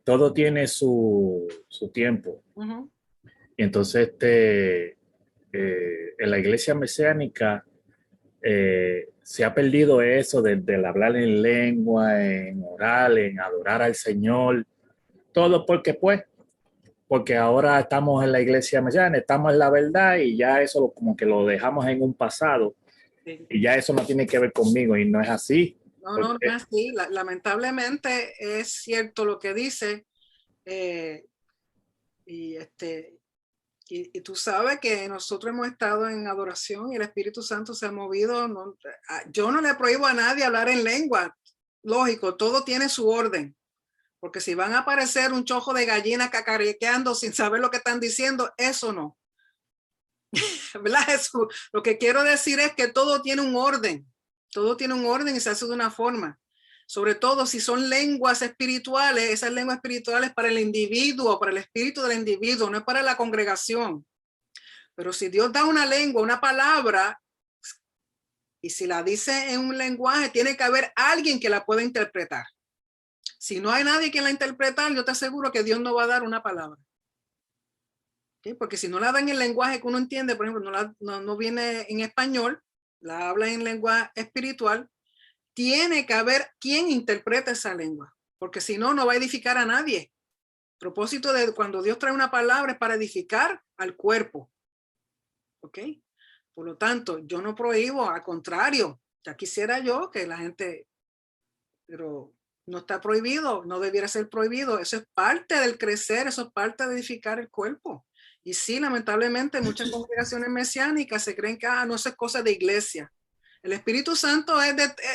todo tiene su tiempo. Y entonces en la iglesia mesiánica se ha perdido eso del hablar en lengua, en orar, en adorar al Señor. Todo porque ahora estamos en la iglesia mesiánica, estamos en la verdad, y ya eso como que lo dejamos en un pasado. Sí. Y ya eso no tiene que ver conmigo, y no es así. No es así. Lamentablemente es cierto lo que dice. Y tú sabes que nosotros hemos estado en adoración y el Espíritu Santo se ha movido. Yo no le prohíbo a nadie hablar en lengua. Lógico, todo tiene su orden. Porque si van a aparecer un chojo de gallinas cacarequeando sin saber lo que están diciendo, eso no. ¿Verdad? Eso, lo que quiero decir es que todo tiene un orden. Todo tiene un orden y se hace de una forma. Sobre todo si son lenguas espirituales, esas lenguas espirituales para el individuo, para el espíritu del individuo, no es para la congregación. Pero si Dios da una lengua, una palabra, y si la dice en un lenguaje, tiene que haber alguien que la pueda interpretar. Si no hay nadie que la interprete, yo te aseguro que Dios no va a dar una palabra. ¿Sí? Porque si no la da en el lenguaje que uno entiende, por ejemplo, no viene en español, la habla en lengua espiritual, tiene que haber quien interprete esa lengua, porque si no, no va a edificar a nadie. El propósito de cuando Dios trae una palabra es para edificar al cuerpo. ¿Ok? Por lo tanto, yo no prohíbo, al contrario, ya quisiera yo que la gente, pero no está prohibido, no debiera ser prohibido. Eso es parte del crecer, eso es parte de edificar el cuerpo. Y sí, lamentablemente, muchas congregaciones mesiánicas se creen que no es cosa de iglesia. El Espíritu Santo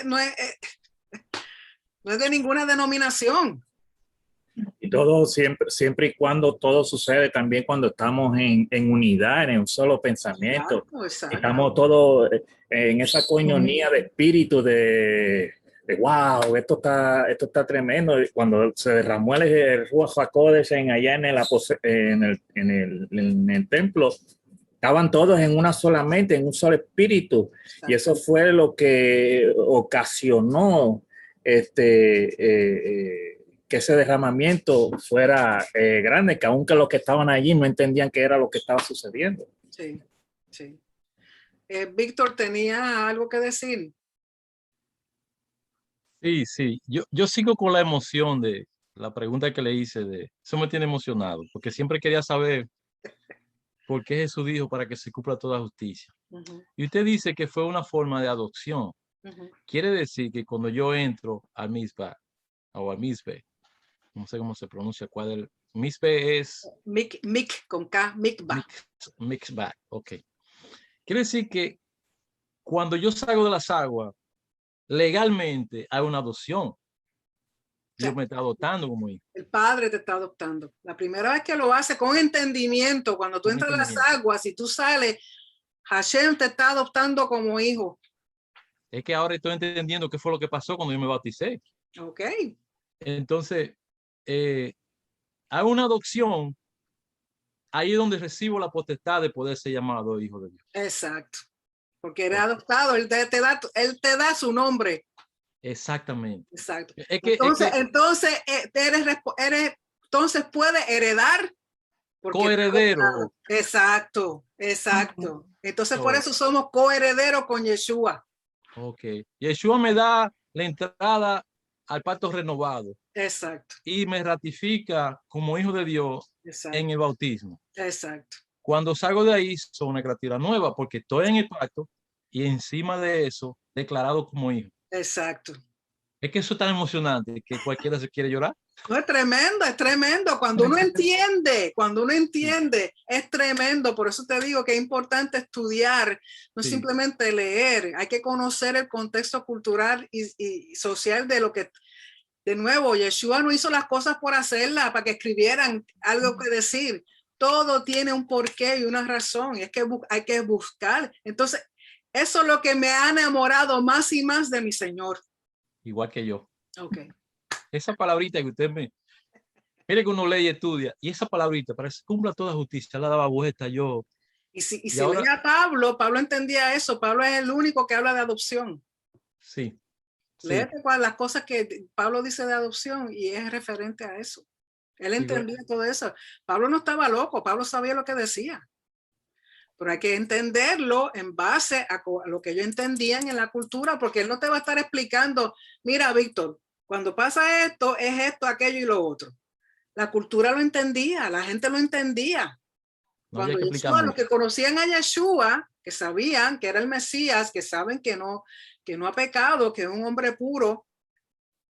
no es de ninguna denominación. Y todo siempre y cuando todo sucede también cuando estamos en unidad, en un solo pensamiento. Exacto. Estamos todos en esa coinonía de espíritu de wow, esto está tremendo. Cuando se derramó el Ruach HaKodesh allá en el templo, estaban todos en una sola mente, en un solo espíritu. Exacto. Y eso fue lo que ocasionó que ese derramamiento fuera grande, que aunque los que estaban allí no entendían qué era lo que estaba sucediendo. Sí, sí. Víctor tenía algo que decir. Sí. Yo sigo con la emoción de la pregunta que le hice. Eso me tiene emocionado, porque siempre quería saber por qué Jesús dijo para que se cumpla toda justicia. Y usted dice que fue una forma de adopción. Quiere decir que cuando yo entro al Mizbah o al Mizbe, no sé cómo se pronuncia, cuál es el Mizbe es Mic con K, Mikvah. Mizbah, ok. Quiere decir que cuando yo salgo de las aguas, legalmente hay una adopción. Dios me está adoptando como hijo. El Padre te está adoptando. La primera vez que lo hace con entendimiento, cuando tú entras a las aguas y tú sales, Hashem te está adoptando como hijo. Es que ahora estoy entendiendo qué fue lo que pasó cuando yo me bauticé. Ok. Entonces, hay una adopción, ahí es donde recibo la potestad de poder ser llamado hijo de Dios. Exacto. Porque eres adoptado, él te da su nombre. Exactamente. Exacto. Entonces puedes heredar. Coheredero. Exacto. Entonces por eso somos coherederos con Yeshua. Ok. Yeshua me da la entrada al pacto renovado. Exacto. Y me ratifica como hijo de Dios. Exacto. En el bautismo. Exacto. Cuando salgo de ahí, soy una criatura nueva porque estoy en el pacto y encima de eso, declarado como hijo. Exacto. Es que eso es tan emocionante que cualquiera se quiere llorar. No, es tremendo. Cuando uno entiende, es tremendo. Por eso te digo que es importante estudiar, no simplemente leer. Hay que conocer el contexto cultural y social de lo que, de nuevo, Yeshua no hizo las cosas por hacerlas, para que escribieran algo que decir. Todo tiene un porqué y una razón. Y es que hay que buscar. Entonces, eso es lo que me ha enamorado más y más de mi Señor. Igual que yo. Ok. Esa palabrita que usted mire que uno lee y estudia, y esa palabrita para que se cumpla toda justicia, la daba vuelta yo. Y si leía Pablo entendía eso. Pablo es el único que habla de adopción. Sí. Léete las cosas que Pablo dice de adopción y es referente a eso. Él entendía todo eso. Pablo no estaba loco, Pablo sabía lo que decía. Pero hay que entenderlo en base a lo que ellos entendían en la cultura, porque él no te va a estar explicando, mira, Víctor, cuando pasa esto, es esto, aquello y lo otro. La cultura lo entendía, la gente lo entendía. Cuando Yeshua, los que conocían a Yeshua, que sabían que era el Mesías, que saben que no ha pecado, que es un hombre puro,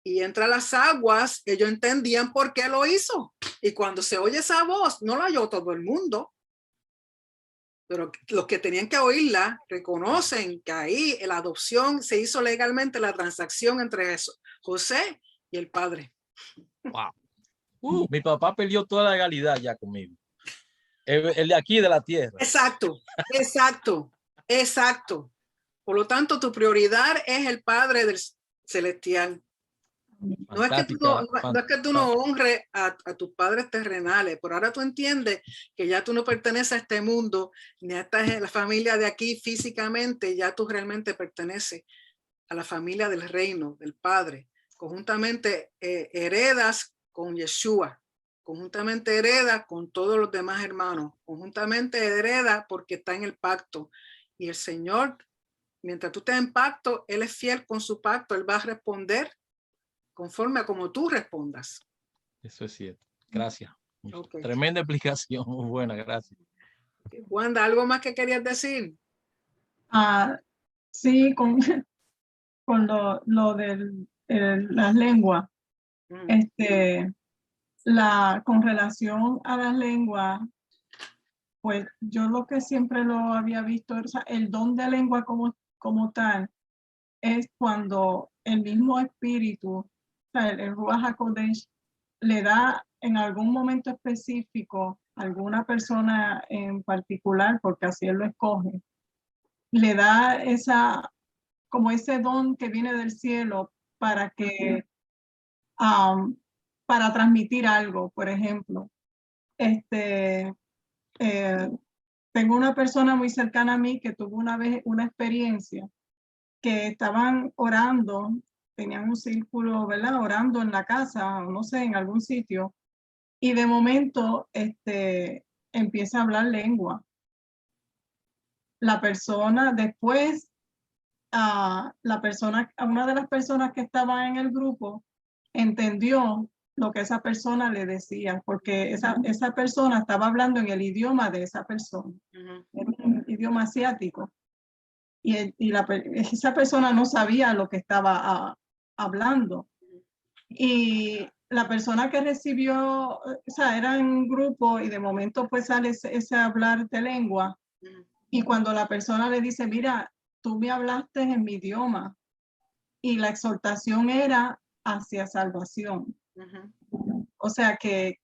y entra a las aguas, ellos entendían por qué lo hizo. Y cuando se oye esa voz, no la oyó todo el mundo, pero los que tenían que oírla reconocen que ahí la adopción se hizo legalmente, la transacción entre José y el padre. Wow. Mi papá perdió toda la legalidad ya conmigo. El de aquí, de la tierra. Exacto. Por lo tanto, tu prioridad es el Padre del Celestial. No es que tú no honres a tus padres terrenales, pero ahora tú entiendes que ya tú no perteneces a este mundo, ni a la familia de aquí físicamente, ya tú realmente perteneces a la familia del reino, del Padre. Conjuntamente heredas con Yeshua, conjuntamente heredas con todos los demás hermanos, conjuntamente heredas porque está en el pacto. Y el Señor, mientras tú estés en pacto, Él es fiel con su pacto, Él va a responder conforme a como tú respondas. Eso es cierto. Gracias. Okay. Tremenda explicación. Muy buena, gracias. Wanda, ¿algo más que querías decir? Sí, con lo de las lenguas. Con relación a las lenguas, pues yo lo que siempre lo había visto, o sea, el don de lengua como tal, es cuando el mismo espíritu, o sea, el Ruach HaKodesh, le da en algún momento específico a alguna persona en particular, porque así él lo escoge, le da como ese don que viene del cielo para que, para transmitir algo. Por ejemplo, tengo una persona muy cercana a mí que tuvo una vez una experiencia que estaban orando, tenían un círculo, ¿verdad? Orando en la casa, o no sé, en algún sitio, y de momento empieza a hablar lengua. la persona después, una de las personas que estaba en el grupo entendió lo que esa persona le decía, porque esa persona estaba hablando en el idioma de esa persona, era un idioma asiático, y esa persona no sabía lo que estaba hablando. Y la persona que recibió, o sea, era en un grupo y de momento pues sale ese hablar de lengua, y cuando la persona le dice, mira, tú me hablaste en mi idioma, y la exhortación era hacia salvación. O sea, que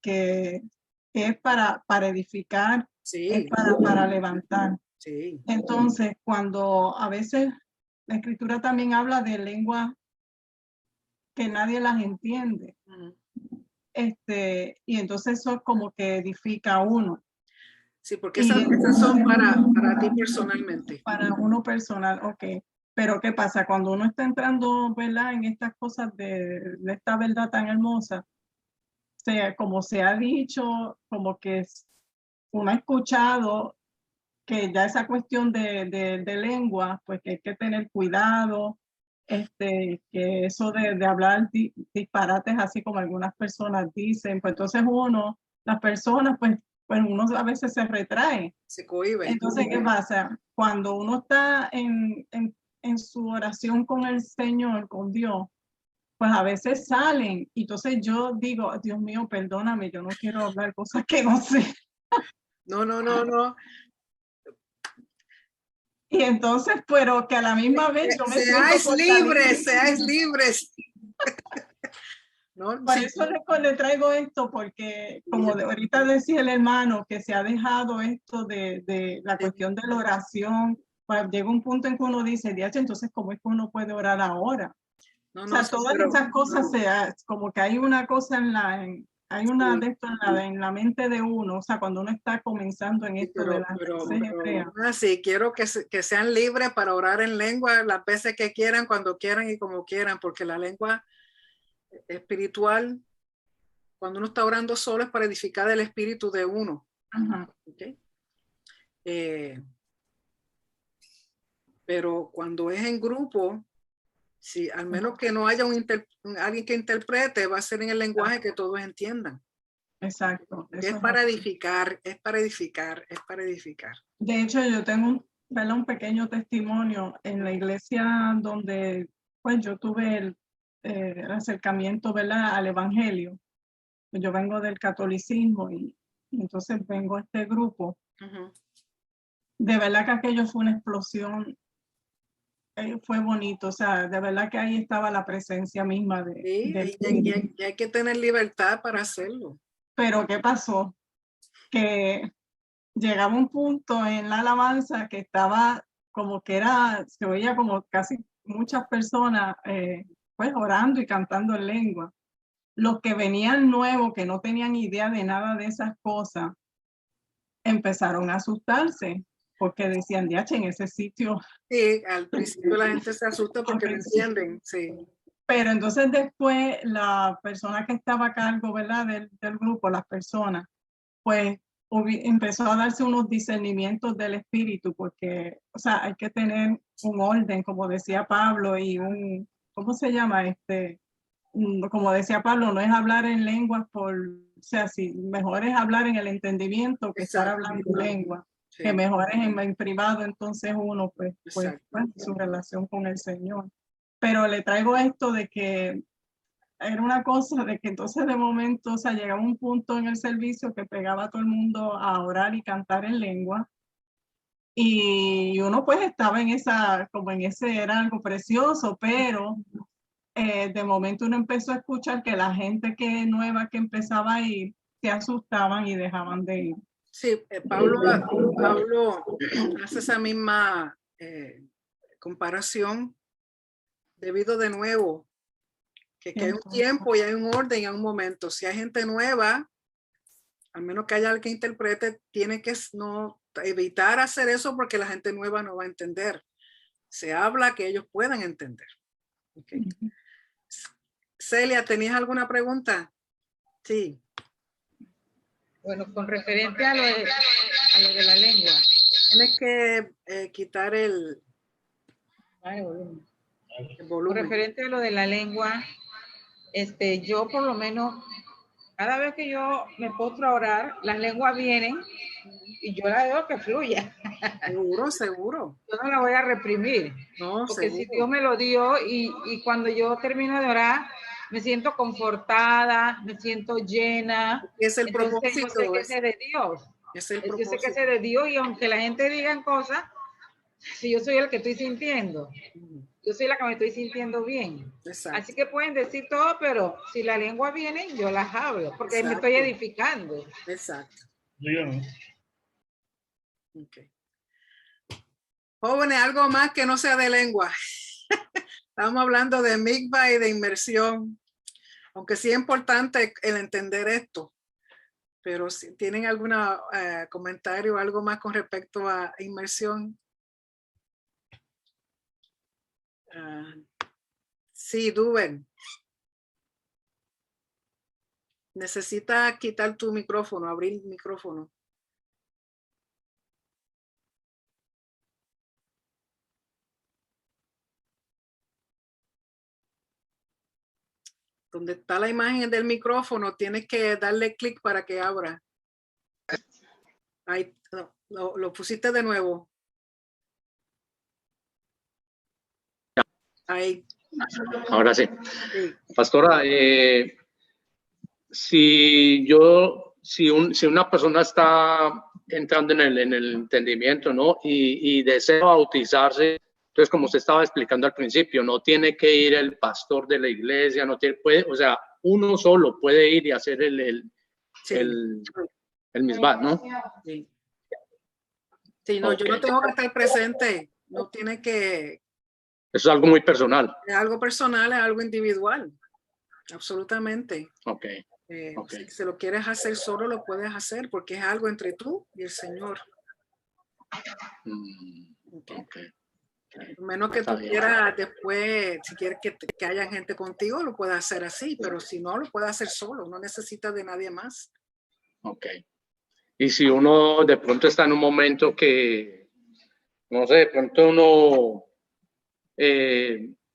es para edificar, Sí. es para levantar. Sí. Entonces, cuando a veces la escritura también habla de lenguas que nadie las entiende, y entonces eso como que edifica a uno. Sí, porque esas son para ti personalmente. Para uno personal, ok. Pero ¿qué pasa? Cuando uno está entrando, ¿verdad?, en estas cosas de esta verdad tan hermosa, como se ha dicho, como que uno ha escuchado que ya esa cuestión de lengua, pues que hay que tener cuidado, que eso de hablar disparates así como algunas personas dicen, pues entonces las personas, pues uno a veces se retrae. Se cohíbe. Entonces, ¿qué pasa? Cuando uno está en su oración con el Señor, con Dios, pues a veces salen. Y entonces yo digo, Dios mío, perdóname, yo no quiero hablar cosas que no sé. No, no, no, no. Y entonces, pero que a la misma vez yo me siento seáis libres. No, Por sí. eso le traigo esto, porque como ahorita decía el hermano, que se ha dejado esto de la cuestión de la oración, pues llega un punto en que uno dice, entonces, ¿cómo es que uno puede orar ahora? No, o sea, no, todas esas cosas, como que hay una cosa hay una de esto en la mente de uno, o sea, cuando uno está comenzando en esto de las raíces hebreas. Sí, quiero que sean libres para orar en lengua las veces que quieran, cuando quieran y como quieran, porque la lengua espiritual, cuando uno está orando solo, es para edificar el espíritu de uno. ¿Okay? Pero cuando es en grupo, sí, al menos que no haya alguien que interprete, va a ser en el lenguaje que todos entiendan. Exacto. Es para edificar, es para edificar, es para edificar. De hecho, yo tengo un pequeño testimonio en la iglesia donde pues yo tuve el acercamiento, ¿verdad?, al evangelio. Yo vengo del catolicismo y entonces vengo a este grupo. De verdad que aquello fue una explosión, fue bonito, o sea, de verdad que ahí estaba la presencia misma y hay que tener libertad para hacerlo. Pero ¿qué pasó? Que llegaba un punto en la alabanza que estaba como que se oía como casi muchas personas pues orando y cantando en lengua. Los que venían nuevos, que no tenían idea de nada de esas cosas, empezaron a asustarse porque decían, diache, en ese sitio. Sí, al principio la gente se asusta porque no entienden, sí. Pero entonces después la persona que estaba a cargo, ¿verdad?, del grupo, las personas, pues empezó a darse unos discernimientos del espíritu, porque, o sea, hay que tener un orden, como decía Pablo, y ¿cómo se llama? Como decía Pablo, no es hablar en lenguas o sea, si mejor es hablar en el entendimiento que estar hablando en lengua, sí. Que mejor es en privado, entonces uno pues su relación con el Señor. Pero le traigo esto de que era una cosa de que entonces de momento, o sea, llegaba un punto en el servicio que pegaba a todo el mundo a orar y cantar en lengua. Y uno pues estaba como en ese, era algo precioso, pero de momento uno empezó a escuchar que la gente nueva que empezaba a ir, se asustaban y dejaban de ir. Sí, Pablo hace esa misma comparación debido de nuevo que hay un tiempo y hay un orden y hay un momento. Si hay gente nueva, al menos que haya alguien que interprete, tiene que evitar hacer eso porque la gente nueva no va a entender. Se habla que ellos puedan entender. Okay. Celia, ¿tenías alguna pregunta? Sí. Bueno, con referente a lo de la lengua. Tienes que quitar el volumen. Referente a lo de la lengua, yo por lo menos, cada vez que yo me postro a orar, las lenguas vienen y yo la dejo que fluya. Seguro, seguro. Yo no la voy a reprimir. No, porque seguro. si Dios me lo dio y cuando yo termino de orar, me siento confortada, me siento llena. Es el propósito. Yo sé que ese es de Dios. Es el yo sé que ese es de Dios y aunque la gente diga cosas, si yo soy el que estoy sintiendo, yo soy la que me estoy sintiendo bien. Exacto. Así que pueden decir todo, pero si la lengua viene, yo las hablo, porque me estoy edificando. Exacto. Yo no. Okay. Jóvenes, algo más que no sea de lengua. Estamos hablando de mikvah y de inmersión. Aunque sí es importante el entender esto. Pero si tienen algún comentario o algo más con respecto a inmersión. Sí, Duben. Necesitas quitar tu micrófono, abrir el micrófono. Donde está la imagen del micrófono, tienes que darle clic para que abra. Ahí, lo pusiste de nuevo. Ahí. Ahora sí. Sí. Pastora, si una persona está entrando en el entendimiento, ¿no? Y desea bautizarse, entonces como usted estaba explicando al principio, no tiene que ir el pastor de la iglesia, o sea, uno solo puede ir y hacer el misbah, ¿no? Sí. Sí, no, okay. Yo no tengo que estar presente, no tiene que... Eso es algo muy personal. Es algo personal, es algo individual, absolutamente. Okay. Si se lo quieres hacer solo, lo puedes hacer, porque es algo entre tú y el Señor. Okay. A menos que tú quieras después, si quieres que haya gente contigo, lo puedes hacer así, pero si no, lo puedes hacer solo, no necesitas de nadie más. Ok. Y si uno de pronto está en un momento que, no sé, de pronto uno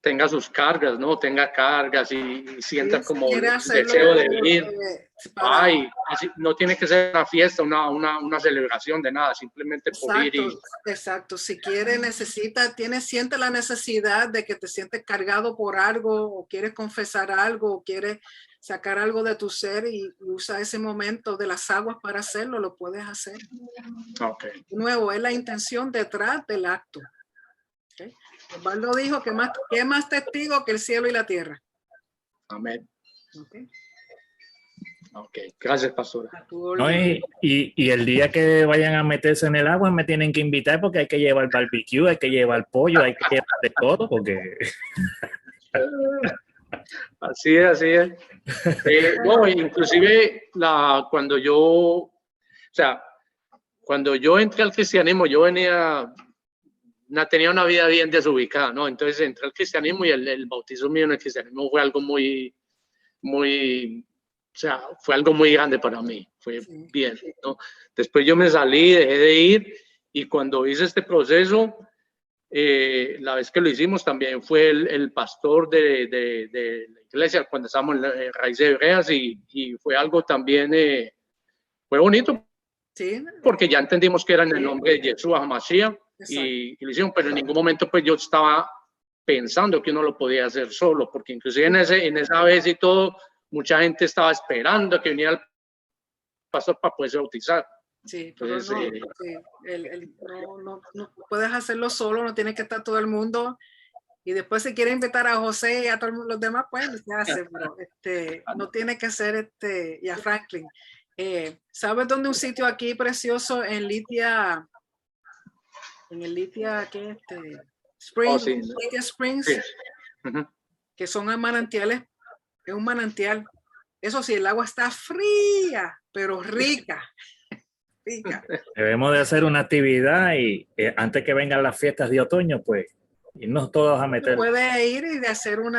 tenga sus cargas, ¿no? Tenga cargas y sienta como deseo de ir. Ay, así, no tiene que ser una fiesta, una celebración de nada, simplemente por ir y... Exacto, si quiere, siente la necesidad de que te sientes cargado por algo o quieres confesar algo o quieres sacar algo de tu ser y usa ese momento de las aguas para hacerlo, lo puedes hacer. Okay. De nuevo, es la intención detrás del acto. Okay. Osvaldo dijo que más testigo que el cielo y la tierra. Amén. Okay. Ok, gracias, pastora. No, y el día que vayan a meterse en el agua me tienen que invitar porque hay que llevar barbecue, hay que llevar pollo, hay que llevar de todo porque... Así es. No, inclusive cuando yo entré al cristianismo, yo tenía una vida bien desubicada, ¿no? Entonces entré al cristianismo y el bautismo mío en el cristianismo fue algo muy, fue algo muy grande para mí, fue bien, ¿no? Después yo me salí, dejé de ir y cuando hice este proceso, la vez que lo hicimos también fue el pastor de la iglesia cuando estábamos en la Raíz de Hebreas y fue algo también, fue bonito, porque ya entendimos que era en el nombre de Yeshua HaMashiach y lo hicimos, pero en ningún momento pues yo estaba pensando que uno lo podía hacer solo, porque inclusive en esa vez y todo, mucha gente estaba esperando que viniera el pastor para poderse bautizar. Sí, pero no puedes hacerlo solo, no tiene que estar todo el mundo. Y después si quiere invitar a José y a todos los demás, pues se hace, pero no tiene que ser y a Franklin. ¿Sabes dónde un sitio aquí precioso en Lithia? En el Lithia, ¿qué es Springs? Lithia Springs, sí. Que son manantiales. Es un manantial. Eso sí, el agua está fría, pero rica. Debemos de hacer una actividad y antes que vengan las fiestas de otoño, pues irnos todos a meter. Puede ir y de hacer un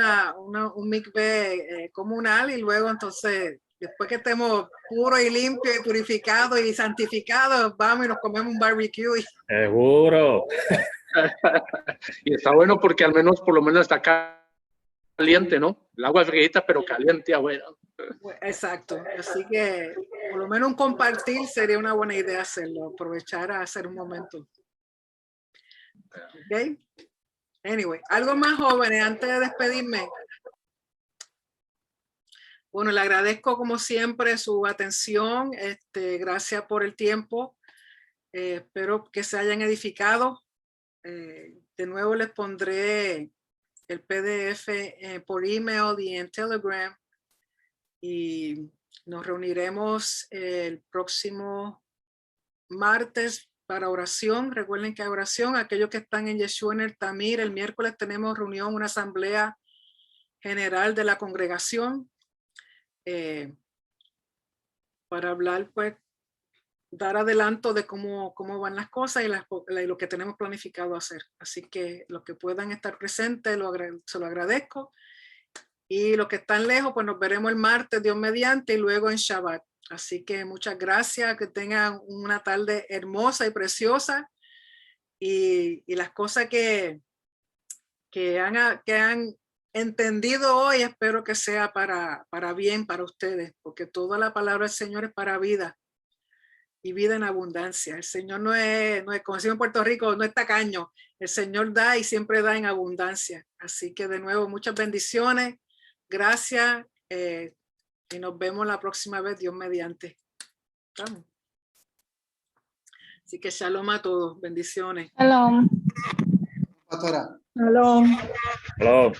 mikveh comunal y luego entonces Después que estemos puros y limpios y purificados y santificados, vamos y nos comemos un barbecue. Seguro. Y está bueno porque al menos, por lo menos está caliente, ¿no? El agua es fría, pero caliente, abuela. Exacto. Así que por lo menos un compartir sería una buena idea hacerlo, aprovechar a hacer un momento. ¿Ok? Anyway, algo más, jóvenes, antes de despedirme. Bueno, le agradezco como siempre su atención. Gracias por el tiempo. Espero que se hayan edificado. De nuevo les pondré el PDF por email y en Telegram. Y nos reuniremos el próximo martes para oración. Recuerden que hay oración. Aquellos que están en Yeshua en el Tamir, el miércoles tenemos reunión, una asamblea general de la congregación para hablar, pues, dar adelanto de cómo van las cosas y lo que tenemos planificado hacer. Así que los que puedan estar presentes, se lo agradezco. Y los que están lejos, pues nos veremos el martes, Dios mediante, y luego en Shabbat. Así que muchas gracias, que tengan una tarde hermosa y preciosa. Y las cosas que han entendido hoy, espero que sea para bien para ustedes, porque toda la palabra del Señor es para vida y vida en abundancia. El Señor no es, como decimos en Puerto Rico, no es tacaño. El Señor da y siempre da en abundancia. Así que de nuevo, muchas bendiciones. Gracias y nos vemos la próxima vez, Dios mediante. Vamos. Así que shalom a todos, bendiciones. Shalom. Pastora. Shalom. Hello.